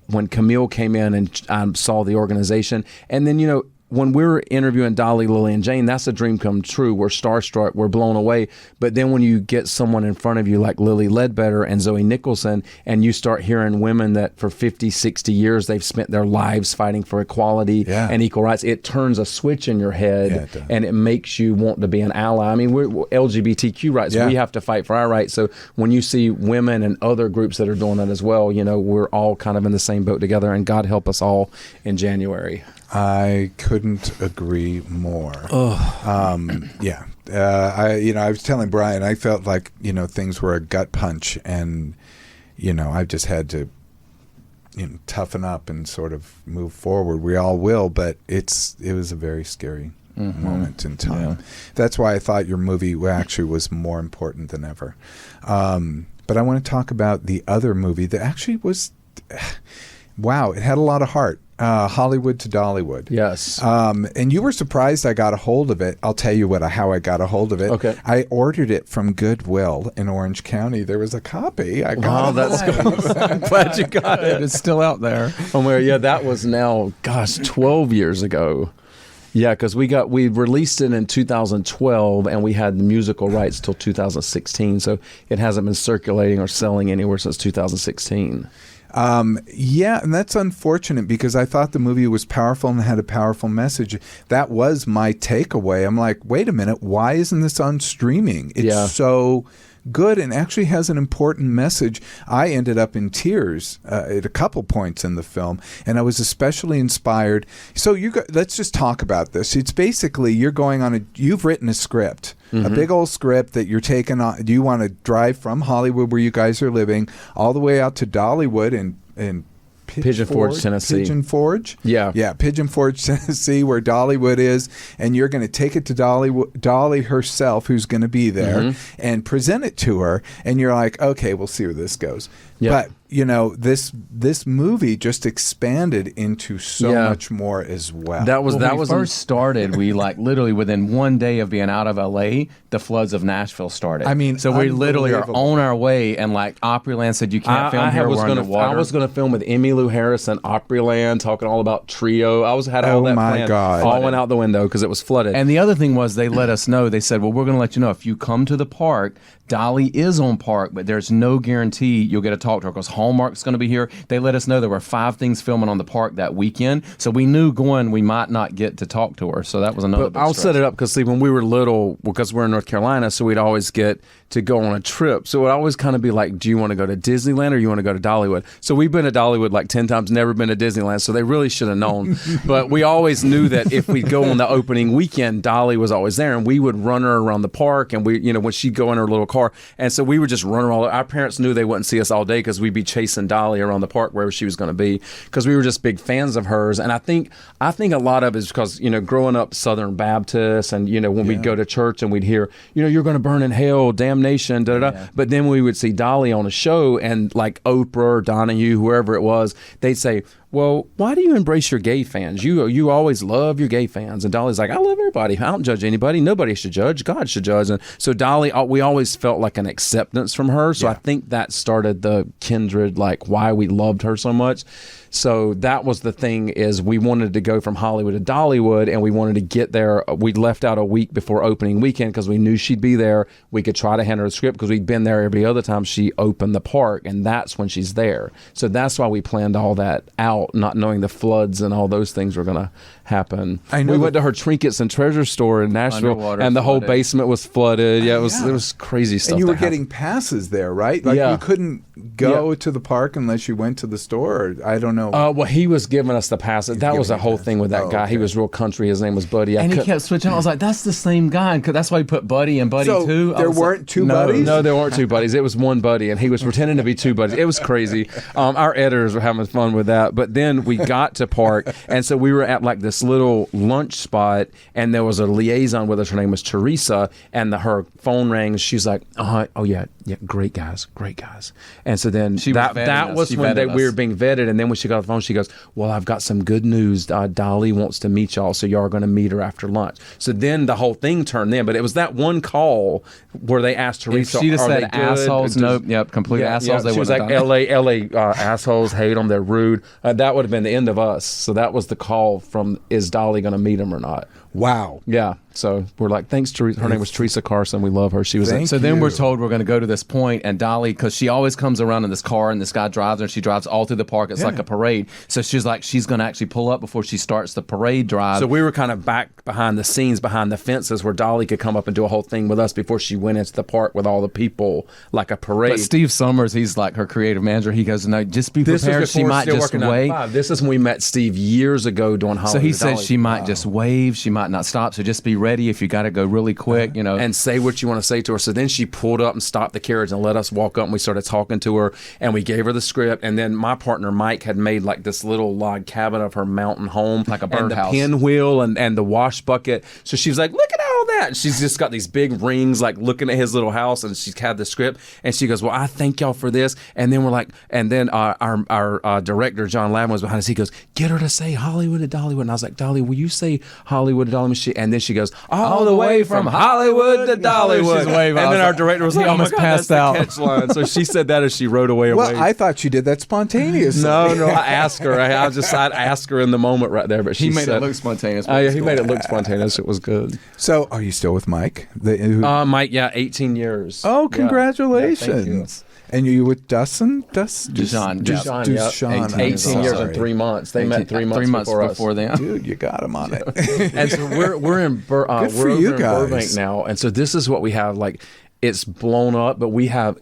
when Camille came in and I saw the organization, and then, when we're interviewing Dolly, Lily, and Jane, that's a dream come true. We're starstruck. We're blown away. But then when you get someone in front of you like Lily Ledbetter and Zoe Nicholson, and you start hearing women that for 50, 60 years, they've spent their lives fighting for equality and equal rights, it turns a switch in your head, and it makes you want to be an ally. I mean, we're LGBTQ rights. We have to fight for our rights. So when you see women and other groups that are doing that as well, we're all kind of in the same boat together, and God help us all in January. I couldn't agree more. I was telling Brian, I felt like, things were a gut punch, and, I just had to, toughen up and sort of move forward. We all will, but it was a very scary moment in time. Yeah. That's why I thought your movie actually was more important than ever. But I want to talk about the other movie that actually was, wow, it had a lot of heart. Hollywood to Dollywood. Yes. And you were surprised I got a hold of it. I'll tell you how I got a hold of it. Okay. I ordered it from Goodwill in Orange County. There was a copy. I got that's good. I'm glad you got it. It's still out there. That was now, 12 years ago. Yeah, because we released it in 2012, and we had the musical rights till 2016. So it hasn't been circulating or selling anywhere since 2016. And that's unfortunate, because I thought the movie was powerful and had a powerful message. That was my takeaway. I'm like, wait a minute, why isn't this on streaming? It's so good and actually has an important message. I ended up in tears at a couple points in the film, and I was especially inspired. So let's just talk about this. It's basically you've written a script. Mm-hmm. A big old script that you're taking on. Do you want to drive from Hollywood, where you guys are living, all the way out to Dollywood and Pigeon Forge, Tennessee. Pigeon Forge? Yeah, Pigeon Forge, Tennessee, where Dollywood is, and you're going to take it to Dolly herself, who's going to be there, and present it to her, and you're like, okay, we'll see where this goes. But this movie just expanded into so much more as well. When we first started, we literally within one day of being out of LA, the floods of Nashville started. I mean, so we literally are on our way, and Opryland said, you can't film here, we're underwater. I was going to film with Emmylou Harris and Opryland, talking all about Trio. I had all that planned. God. All went out the window because it was flooded. And the other thing was, they let us know, they said, well, we're going to let you know, if you come to the park, Dolly is on park, but there's no guarantee you'll get to talk to her, because Hallmark's going to be here. They let us know there were 5 things filming on the park that weekend, so we knew we might not get to talk to her. So that was another. But I'll set it up, because when we were little, because we're in North Carolina, so we'd always get to go on a trip. So it would always kind of be like, do you want to go to Disneyland or you want to go to Dollywood? So we've been to Dollywood 10 times, never been to Disneyland. So they really should have known. But we always knew that if we'd go on the opening weekend, Dolly was always there, and we would run her around the park, and when she'd go in her little car, and so we would just run her all. Our parents knew they wouldn't see us all day, because we'd be chasing Dolly around the park wherever she was going to be, because we were just big fans of hers. And I think a lot of it is because growing up Southern Baptist, and when we'd go to church and we'd hear you're going to burn in hell, damnation, da da da. But then we would see Dolly on a show, and like Oprah or Donahue, whoever it was, they'd say, well, why do you embrace your gay fans? You always love your gay fans. And Dolly's like, I love everybody. I don't judge anybody. Nobody should judge. God should judge. And so Dolly, we always felt like an acceptance from her. So I think that started the kindred, like why we loved her so much. So that was the thing, is we wanted to go from Hollywood to Dollywood, and we wanted to get there. We left out a week before opening weekend because we knew she'd be there. We could try to hand her the script because we'd been there every other time she opened the park, and that's when she's there. So that's why we planned all that out, not knowing the floods and all those things were going to happen. We went to her trinkets and treasure store in Nashville, Underwater, and the whole flooded. basement was flooded. Yeah, it was crazy stuff. And you were that happened. getting passes there, right? Like you couldn't go to the park unless you went to the store. Or, I don't know. Well, he was giving us the passes. That was the whole thing with that guy. Okay. He was real country. His name was Buddy. And he kept switching. I was like, that's the same guy. That's why he put Buddy and Buddy So too. there weren't two buddies? No, there weren't two buddies. It was one buddy, and he was pretending to be two buddies. It was crazy. Our editors were having fun with that. But then we got to park, and so we were at like this little lunch spot, and there was a liaison with us. Her name was Teresa, and her phone rang. She's like, oh yeah, great guys. And so then that was when we were being vetted. And then when she got off the phone, she goes, well, I've got some good news. Dolly wants to meet y'all, so y'all are going to meet her after lunch. So then the whole thing turned in. But it was that one call where they asked Teresa, if she just are said they good? assholes, nope, complete assholes. They She was wouldn't like, have done it. LA assholes, hate them, they're rude. That would have been the end of us. So that was the call from, is Dolly going to meet him or not? Wow. Yeah. So we're like, thanks, Teresa. Her name was Teresa Carson. We love her. She was So then we're told we're going to go to this point, and Dolly, because she always comes around in this car, and this guy drives her, and she drives all through the park. It's like a parade. So she's like, she's going to actually pull up before she starts the parade drive. So we were kind of back behind the scenes, behind the fences, where Dolly could come up and do a whole thing with us before she went into the park with all the people, like a parade. But Steve Summers, he's like her creative manager. He goes, no, just be prepared. She might just wave. This is when we met Steve years ago doing Hollywood. So he said she might just wave. She might not stop. So just be ready if you got to go really quick, and say what you want to say to her. So then she pulled up and stopped the carriage and let us walk up, and we started talking to her, and we gave her the script. And then my partner Mike had made like this little log cabin of her mountain home, like a birdhouse, birdhouse, pinwheel and the wash bucket. So she was like, look at all that. And she's just got these big rings, like looking at his little house, and she's had the script, and she goes, well, I thank y'all for this. And then we're like, and then our director John Lavin was behind us. He goes, get her to say Hollywood to Dollywood. And I was like, Dolly, will you say Hollywood to Dollywood? And then she goes, all the way from Hollywood to Dollywood. And then our director was like, he almost passed out. Catch line. So she said that as she rode away. Well, I thought you did that spontaneously. No, I asked her. I'd ask her in the moment right there, but she made said, it look spontaneous. He made it look spontaneous. It was good. So, are you still with Mike? Mike, 18 years. Oh, congratulations! Yeah, thank you. And you with Dustin? Deshaun. Deshaun. 18 years and 3 months. They met 3 months before them. Dude, you got him on it. And so we're in Burbank now, and so this is what we have. Like, it's blown up, but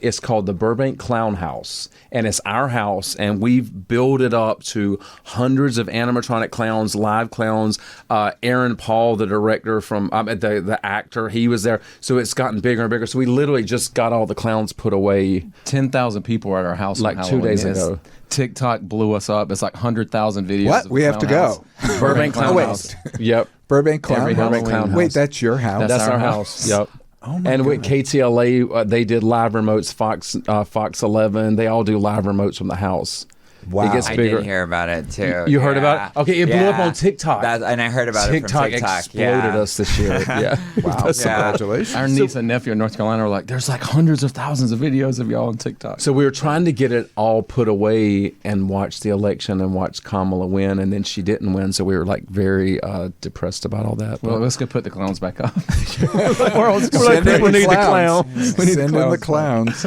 it's called the Burbank Clown House, and it's our house, and we've built it up to hundreds of animatronic clowns, live clowns. Aaron Paul, the director from the actor, he was there. So it's gotten bigger and bigger. So we literally just got all the clowns put away. 10,000 people were at our house like 2 days ago. TikTok blew us up. It's like 100,000 videos. What? We have to go. Burbank Clown House. Yep. Burbank Clown House. Wait, that's your house? That's our house. Yep. Oh my and God. with KTLA, they did live remotes. Fox 11, they all do live remotes from the house. Wow. It gets I bigger. did hear about it too. You heard about it? Okay, it blew up on TikTok. And I heard about it from TikTok. Exploded us this year. Yeah. Wow. Congratulations. Our niece and nephew in North Carolina were like, there's like hundreds of thousands of videos of y'all on TikTok. So we were trying to get it all put away and watch the election and watch Kamala win, and then she didn't win, so we were like very depressed about all that. Well, let's go put the clowns back up. People need the clowns. We need the clowns.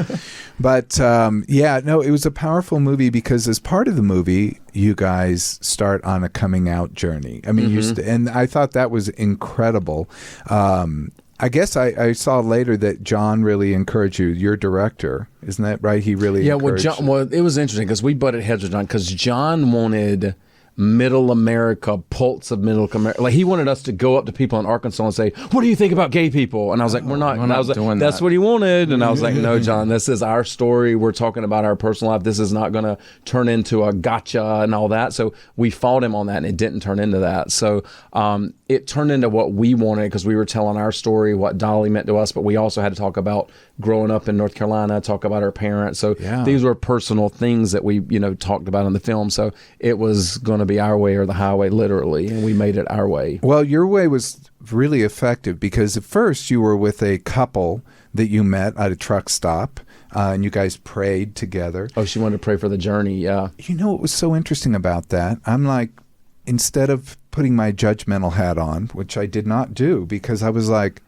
But it was a powerful movie because as part of the movie, you guys start on a coming out journey. I mean, and I thought that was incredible. I guess I saw later that John really encouraged you. Your director, isn't that right? He really encouraged you. Well, it was interesting because we butted heads with John because John wanted middle America, pulse of middle America. Like he wanted us to go up to people in Arkansas and say, "What do you think about gay people?" And I was like, "We're not doing that's that. what he wanted." And I was like, "No, John, this is our story. We're talking about our personal life. This is not going to turn into a gotcha and all that." So we fought him on that, and it didn't turn into that. So it turned into what we wanted because we were telling our story, what Dolly meant to us, but we also had to talk about growing up in North Carolina, talk about our parents. So these were personal things that we, talked about in the film. So it was going to be our way or the highway, literally, and we made it our way. Well, your way was really effective because at first you were with a couple that you met at a truck stop, and you guys prayed together. Oh, she wanted to pray for the journey, yeah. You know what was so interesting about that? I'm like, instead of putting my judgmental hat on, which I did not do, because I was like,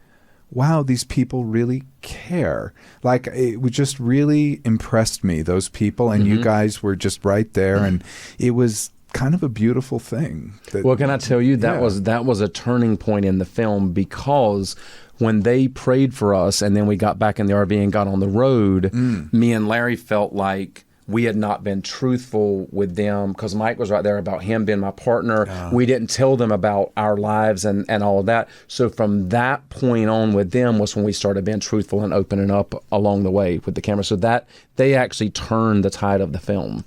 wow, these people really care. Like, it just really impressed me, those people, and you guys were just right there, and it was kind of a beautiful thing. Well, can I tell you, that was a turning point in the film, because when they prayed for us and then we got back in the RV and got on the road, me and Larry felt like we had not been truthful with them, because Mike was right there about him being my partner. We didn't tell them about our lives and all of that. So from that point on with them was when we started being truthful and opening up along the way with the camera. So that they actually turned the tide of the film.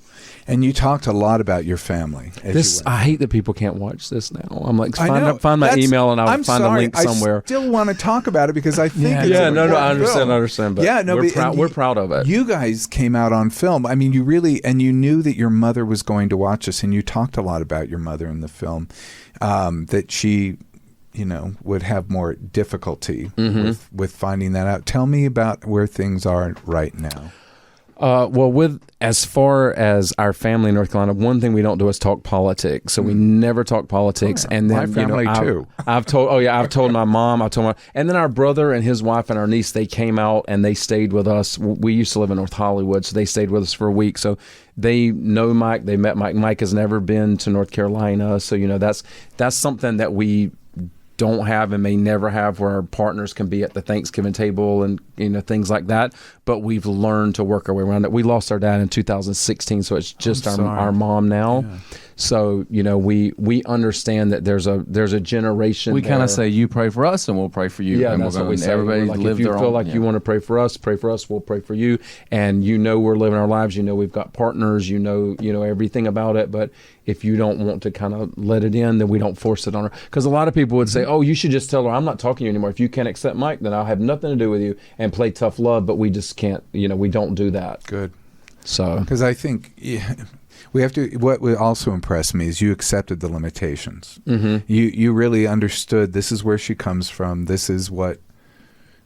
And you talked a lot about your family. I hate that people can't watch this now. I'm like, find my email and I'll find a link somewhere. I still want to talk about it because I think it's I understand. But we're proud of it. You guys came out on film. I mean, you really, and you knew that your mother was going to watch this, and you talked a lot about your mother in the film, that she, would have more difficulty with finding that out. Tell me about where things are right now. Well, as far as our family in North Carolina, one thing we don't do is talk politics. So we never talk politics. And then, my family too. I've told my mom, and then our brother and his wife and our niece, they came out and they stayed with us. We used to live in North Hollywood, so they stayed with us for a week. So they know Mike. They met Mike. Mike has never been to North Carolina. So, that's something that we don't have and may never have, where our partners can be at the Thanksgiving table and things like that. But we've learned to work our way around it. We lost our dad in 2016, so it's just our mom now. Yeah. So we understand that there's a generation. We kind of say, you pray for us and we'll pray for you. Yeah, and that's what we say. Everybody like, live if you their feel own, like you want to pray for us, we'll pray for you. And we're living our lives. We've got partners. Everything about it. But if you don't want to kind of let it in, then we don't force it on her. Because a lot of people would say, "Oh, you should just tell her I'm not talking to you anymore. If you can't accept Mike, then I'll have nothing to do with you," and play tough love. But we just can't. We don't do that. Good. So because I think. We have to. What would also impress me is you accepted the limitations. You really understood. This is where she comes from. This is what.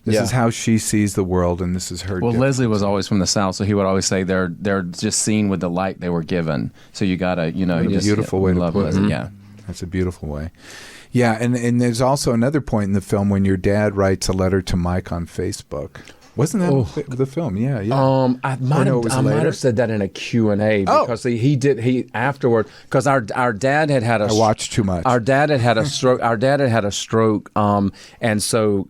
This is how she sees the world, and this is her. Well, Leslie was always from the South, so he would always say they're just seen with the light they were given. So you gotta, beautiful way to put it. Yeah, that's a beautiful way. Yeah, and there's also another point in the film when your dad writes a letter to Mike on Facebook. Wasn't that the film? Yeah. I might have said that in a Q&A because he afterward, because our dad had a. I watched too much. Our dad had a stroke. And so.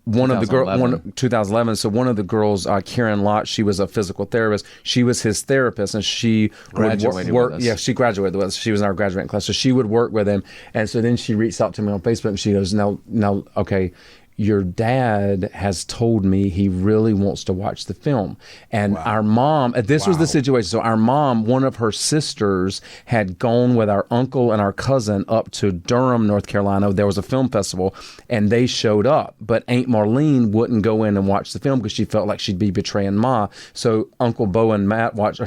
One of the girls, 2011. So one of the girls, Karen Lott, she was a physical therapist. She was his therapist, and she graduated with us. Yeah, she graduated with us. She was in our graduating class, so she would work with him. And so then she reached out to me on Facebook, and she goes, "Now, okay, your dad has told me he really wants to watch the film." And our mom, this was the situation. So our mom, one of her sisters, had gone with our uncle and our cousin up to Durham, North Carolina. There was a film festival, and they showed up. But Aunt Marlene wouldn't go in and watch the film because she felt like she'd be betraying Ma. So Uncle Bo and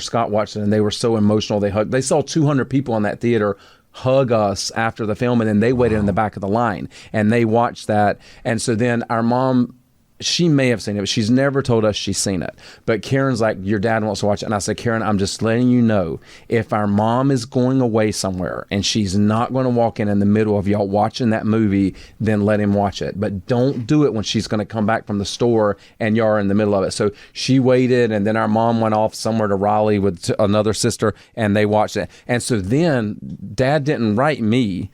Scott watched it, and they were so emotional. They hugged. They saw 200 people in that theater hug us after the film, and then they waited in the back of the line and they watched that. And so then our mom, she may have seen it, but she's never told us she's seen it. But Karen's like, "Your dad wants to watch it." And I said, "Karen, I'm just letting you know, if our mom is going away somewhere and she's not going to walk in the middle of y'all watching that movie, then let him watch it. But don't do it when she's going to come back from the store and y'all are in the middle of it." So she waited, and then our mom went off somewhere to Raleigh with another sister, and they watched it. And so then Dad didn't write me.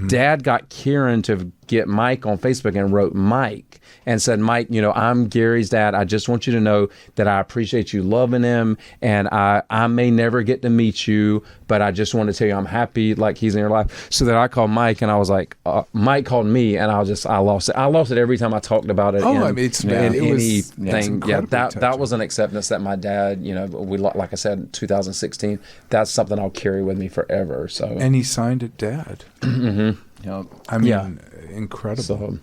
Dad got Karen to get Mike on Facebook and wrote Mike and said, "Mike, Mike, I'm Gary's dad. I just want you to know that I appreciate you loving him, and I may never get to meet you, but I just want to tell you I'm happy like he's in your life. So then I called Mike, and I was like, Mike called me, and I lost it. I lost it every time I talked about it. Anything. Yeah, that was an acceptance that my dad, we, like I said, 2016. That's something I'll carry with me forever. So. And he signed it, Dad. Mm-hmm. Yep. I mean, incredible. So,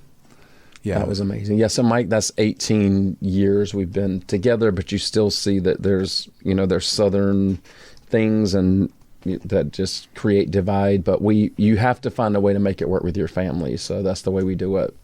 yeah, that was amazing. Yeah, so Mike, that's 18 years we've been together, but you still see that there's Southern things and that just create divide. But you have to find a way to make it work with your family. So that's the way we do it.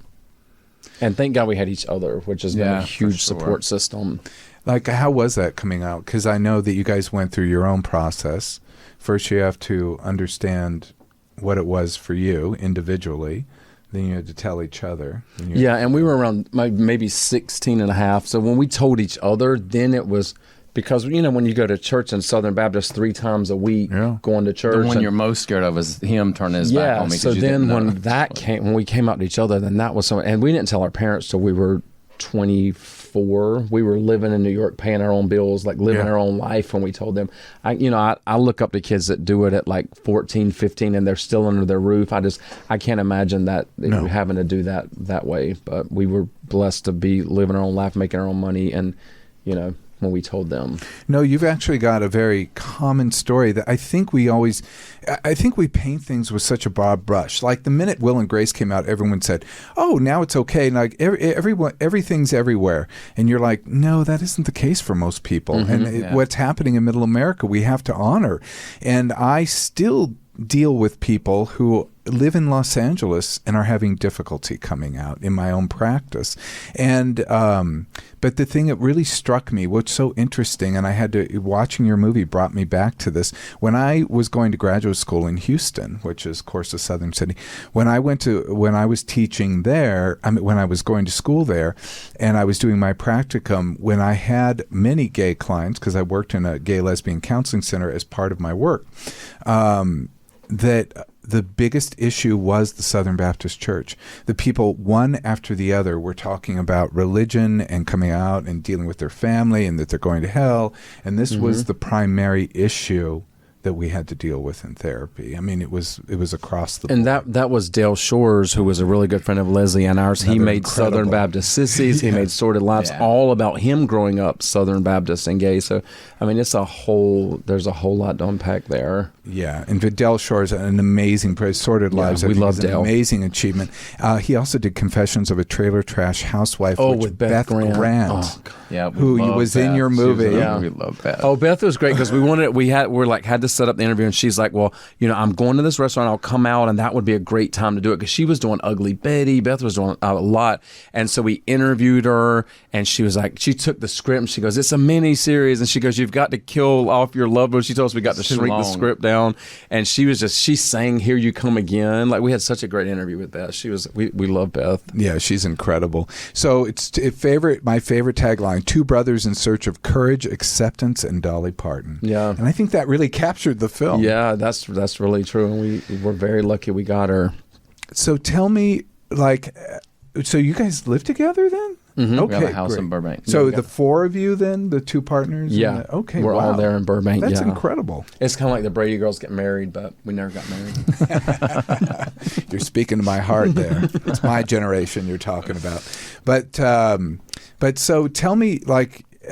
And thank God we had each other, which has been a huge support system. Like, how was that coming out? Because I know that you guys went through your own process. First, you have to understand what it was for you individually. Then you had to tell each other. Yeah, and we were around maybe 16 and a half. So when we told each other, then it was because, when you go to church in Southern Baptist 3 times a week, going to church. The one you're most scared of is him turning his back on me. So then when we came out to each other, then that was something. And we didn't tell our parents till we were 24. We were living in New York, paying our own bills, like living our own life when we told them. I look up to kids that do it at like 14, 15, and they're still under their roof. I can't imagine that having to do that way. But we were blessed to be living our own life, making our own money, and, when we told them. No, you've actually got a very common story that I think we paint things with such a broad brush. Like the minute Will and Grace came out, everyone said, "Oh, now it's okay." And like everything's everywhere. And you're like, no, that isn't the case for most people. Mm-hmm, and what's happening in Middle America, we have to honor. And I still deal with people who live in Los Angeles and are having difficulty coming out in my own practice. And but the thing that really struck me, what's so interesting, and watching your movie brought me back to this. When I was going to graduate school in Houston, which is, of course, a southern city, when I was teaching there, when I was going to school there, and I was doing my practicum, when I had many gay clients, because I worked in a gay lesbian counseling center as part of my work, that the biggest issue was the Southern Baptist Church. The people, one after the other, were talking about religion and coming out and dealing with their family and that they're going to hell. And this was the primary issue that we had to deal with in therapy. I mean, it was across the board. And that was Dale Shores, who was a really good friend of Leslie and ours. He made Southern Baptist Sissies. He made Sordid Lives, all about him growing up Southern Baptist and gay. So, I mean, there's a whole lot to unpack there. Yeah, and Dale Shores, an amazing Sordid Lives. We love Dale. An amazing achievement. He also did Confessions of a Trailer Trash Housewife, with Beth Grant. Who was in your movie. We love Beth. Oh, Beth was great because had to set up the interview, and she's like, well, I'm going to this restaurant, I'll come out, and that would be a great time to do it, because she was doing Ugly Betty. Beth was doing a lot, and so we interviewed her, and she was like, she took the script, and she goes, it's a mini series, and she goes, you've got to kill off your loved ones. She told us we got to shrink the script down, and she sang Here You Come Again. Like, we had such a great interview with Beth. We love Beth. Yeah, she's incredible. So it's my favorite tagline: 2 brothers in search of courage, acceptance, and Dolly Parton. Yeah, and I think that really captured the film. Yeah, that's really true, and we were very lucky we got her. So tell me, so you guys live together then? Mm-hmm. Okay, we have a house great. in Burbank. So the 4 of you then, the 2 partners? Yeah. Okay, we're all there in Burbank. That's incredible. It's kind of like the Brady girls get married, but we never got married. You're speaking to my heart there. It's my generation you're talking about. But so tell me,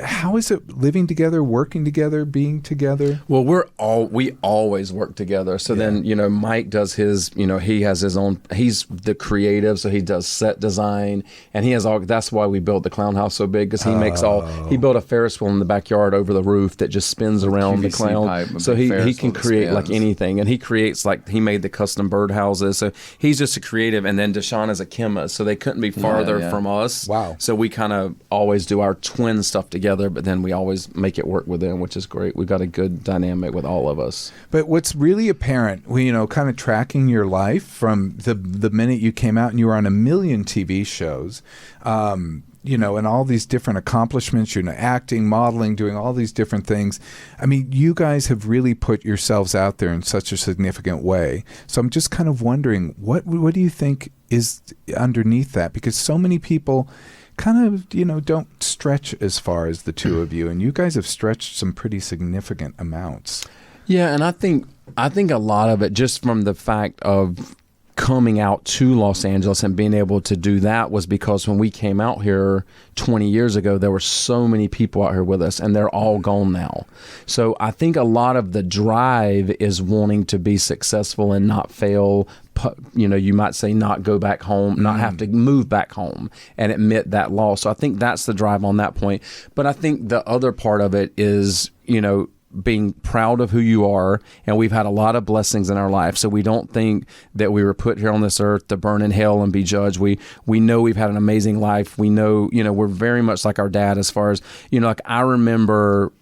how is it living together, working together, being together? Well, we always work together. So then, Mike does his, he has his own, he's the creative, so he does set design, and he has that's why we built the clown house so big, because he built a Ferris wheel in the backyard over the roof that just spins around the clown. So he can create like anything, and he creates, he made the custom bird houses. So he's just a creative, and then Deshaun is a chemist, so they couldn't be farther from us. Wow. So we kind of always do our twin stuff together, but then we always make it work with them, which is great. We've got a good dynamic with all of us. But what's really apparent, kind of tracking your life from the minute you came out, and you were on a million TV shows, and all these different accomplishments, acting, modeling, doing all these different things. I mean, you guys have really put yourselves out there in such a significant way. So I'm just kind of wondering, what do you think is underneath that? Because so many people kind of, don't stretch as far as the two of you. And you guys have stretched some pretty significant amounts. Yeah, and I think a lot of it just from the fact of coming out to Los Angeles and being able to do that was because when we came out here 20 years ago, there were so many people out here with us, and they're all gone now. So I think a lot of the drive is wanting to be successful and not fail. You might say not go back home, not have to move back home and admit that loss. So I think that's the drive on that point. But I think the other part of it is, being proud of who you are, and we've had a lot of blessings in our life, so we don't think that we were put here on this earth to burn in hell and be judged. We know we've had an amazing life. We know, we're very much like our dad as far as, like I remember,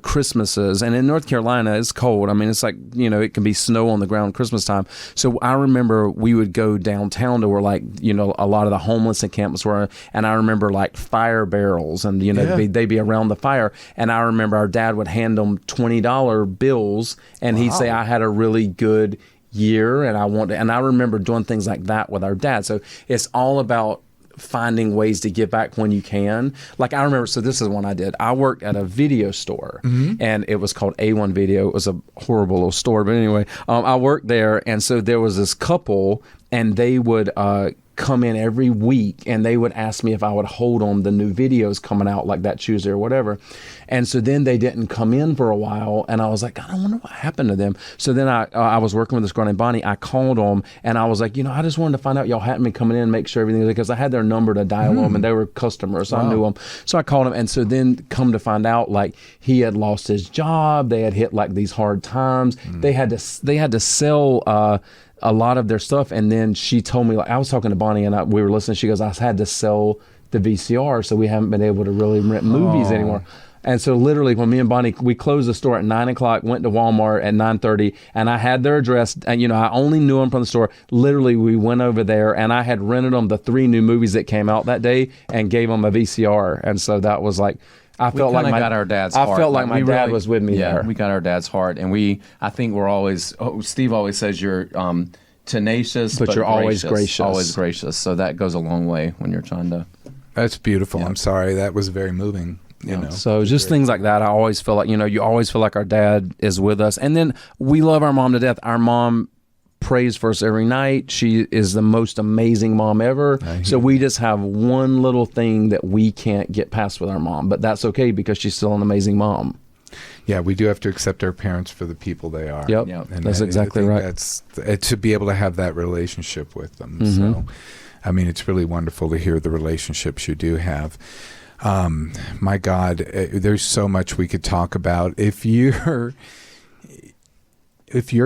Christmases, and in North Carolina it's cold. I mean, it's like, it can be snow on the ground Christmas time. So I remember we would go downtown to where a lot of the homeless encampments were, and I remember like fire barrels, and they'd be around the fire, and I remember our dad would hand them $20 bills, and he'd say, I had a really good year, and I remember doing things like that with our dad. So it's all about finding ways to give back when you can. Like I remember, so this is one I did. I worked at a video store, and it was called A1 Video. It was a horrible little store, but anyway, I worked there, and so there was this couple, and they would come in every week, and they would ask me if I would hold on the new videos coming out like that Tuesday or whatever. And so then they didn't come in for a while, and I was like, I wonder what happened to them. So then I was working with this girl named Bonnie. I called them, and I was like, I just wanted to find out y'all hadn't been coming in and make sure everything, because I had their number to dial them, and they were customers, so I knew them. So I called them, and so then come to find out, like he had lost his job. They had hit like these hard times. They had to sell a lot of their stuff, and then she told me, like I was talking to Bonnie, and we were listening. She goes, I had to sell the VCR, so we haven't been able to really rent movies anymore. And so literally when me and Bonnie, we closed the store at 9:00, went to Walmart at 9:30, and I had their address, and I only knew them from the store. Literally we went over there, and I had rented them the 3 new movies that came out that day and gave them a VCR. And so that was like, I felt like got our dad's heart. I felt like my dad was with me there. We got our dad's heart, and I think we're always. Steve always says you're tenacious, but you're always gracious. Always gracious. So that goes a long way when you're trying to. That's beautiful. Yeah. I'm sorry, that was very moving. So just things like that. I always feel like you always feel like our dad is with us, and then we love our mom to death. Our mom prays for us every night. She is the most amazing mom ever. So we just have one little thing that we can't get past with our mom, but that's okay because she's still an amazing mom. Yeah, we do have to accept our parents for the people they are. Yep, and that's exactly right. That's to be able to have that relationship with them. So, I mean, it's really wonderful to hear the relationships you do have. My God, there's so much we could talk about. If your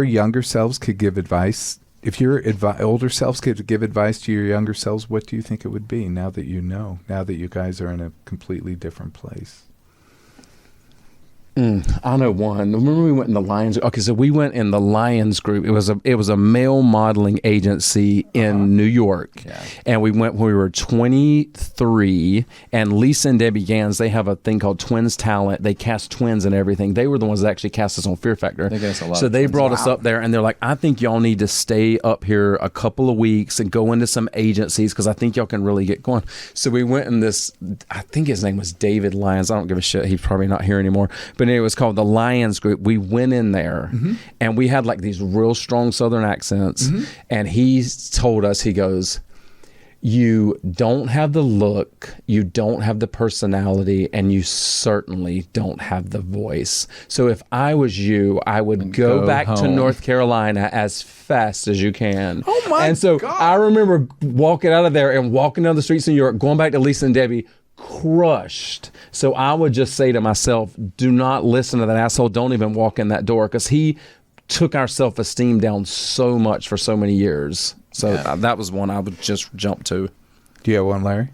younger selves could give advice, if your older selves could give advice to your younger selves, what do you think it would be now that now that you guys are in a completely different place? I know one. Remember we went in the Lions? Okay, so we went in the Lions group. It was a male modeling agency in New York, and we went when we were 23. And Lisa and Debbie Gans, they have a thing called Twins Talent. They cast twins and everything. They were the ones that actually cast us on Fear Factor. So they brought us up there, and they're like, I think y'all need to stay up here a couple of weeks and go into some agencies because I think y'all can really get going. So we went in this. I think his name was David Lyons. I don't give a shit. He's probably not here anymore. But it was called the Lions Group. We went in there, and we had like these real strong Southern accents, and he told us, he goes, you don't have the look, you don't have the personality, and you certainly don't have the voice. So if I was you, I would go back to North Carolina as fast as you can. Oh my And so God. I remember walking out of there and walking down the streets in New York, going back to Lisa and Debbie, crushed. So I would just say to myself, do not listen to that asshole. Don't even walk in that door, because he took our self-esteem down so much for so many years. So that was one I would just jump to. Do you have one, Larry?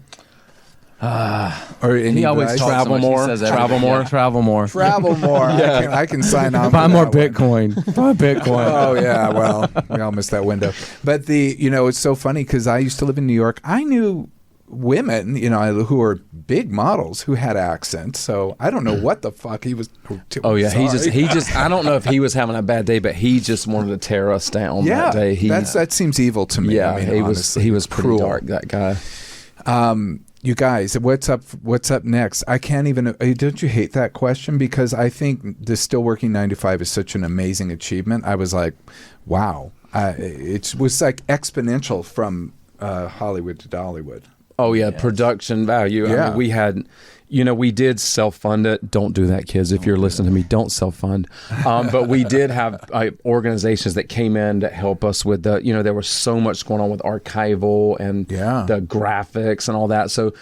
Or he always travel more. Travel more. Travel more. Travel more. I can sign on. Buy for more that one. Bitcoin. Buy Bitcoin. Oh yeah, well, we all missed that window. But it's so funny because I used to live in New York. I knew women, who were big models who had accents. So I don't know what the fuck he was. Oh yeah, sorry. he just. I don't know if he was having a bad day, but he just wanted to tear us down that day. That seems evil to me. Yeah, I mean, he honestly, was pretty cruel. dark, that guy. You guys, what's up? What's up next? I can't even. Don't you hate that question? Because I think the Still Working 9 to 5 is such an amazing achievement. I was like, wow, it was like exponential from Hollywood to Dollywood. Oh yeah, production value. Yeah. I mean, we had, we did self-fund it. Don't do that, kids. If you're listening to me, don't self-fund. But we did have organizations that came in to help us with there was so much going on with archival and the graphics and all that. So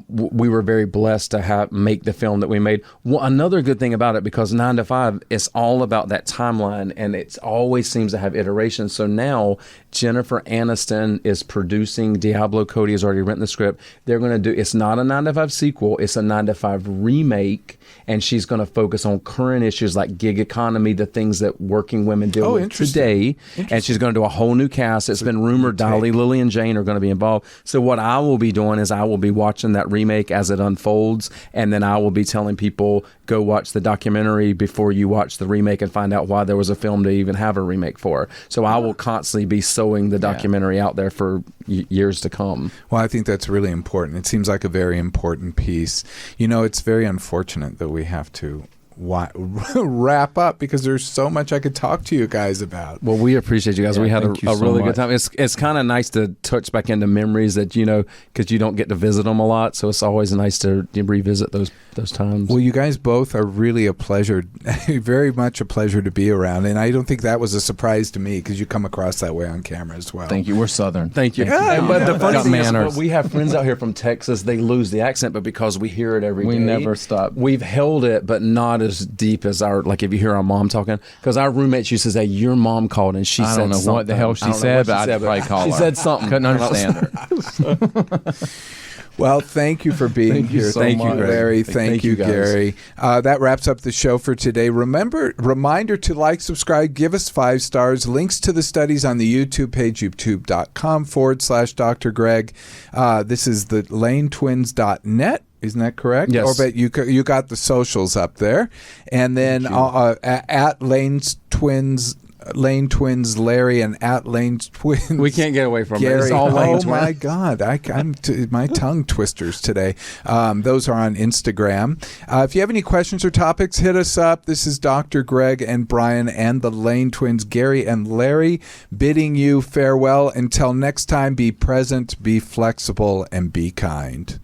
we were very blessed to make the film that we made. Another good thing about it, because 9 to 5, it's all about that timeline, and it always seems to have iterations. So now Jennifer Aniston is producing Diablo. Cody has already written the script. They're going to do, it's not a 9 to 5 sequel, it's a 9 to 5 remake, and she's going to focus on current issues like gig economy, the things that working women deal with today. And she's going to do a whole new cast. It's been rumored Dolly, Lily, and Jane are going to be involved. So what I will be doing is I will be watching that remake as it unfolds, and then I will be telling people, go watch the documentary before you watch the remake and find out why there was a film to even have a remake for. So I will constantly be sowing the documentary out there for years to come. Well, I think that's really important. It seems like a very important piece. It's very unfortunate that we have to wrap up because there's so much I could talk to you guys about. Well, we appreciate you guys. We had a really good time. It's kind of nice to touch back into memories that, because you don't get to visit them a lot. So it's always nice to revisit those times. Well, you guys both are really a pleasure, very much a pleasure to be around. And I don't think that was a surprise to me because you come across that way on camera as well. Thank you. We're Southern. Thank you. But the funny thing is, we have friends out here from Texas. They lose the accent, but because we hear it every day. We never stop. We've held it, but not as deep as if you hear our mom talking, because our roommates used to say, your mom called and she said something. I don't know what the hell she said, but I'd probably call her. She said something. Couldn't understand her. Well, thank you for being here. Thank you, Larry. Thank you, Gary. That wraps up the show for today. Reminder to like, subscribe, give us 5 stars. Links to the studies on the YouTube page, youtube.com/Dr. Greg. This is the lanetwins.net. Isn't that correct? Yes. Or but you got the socials up there, and then at Lane's Twins. Lane Twins Larry and at Lane Twins we can't get away from Gary. it. It's all Lane Twins. My God, I'm my tongue twisters today. Those are on Instagram. If you have any questions or topics, hit us up. This is Dr. Greg and Brian and the Lane Twins, Gary and Larry, bidding you farewell. Until next time, be present, be flexible, and be kind.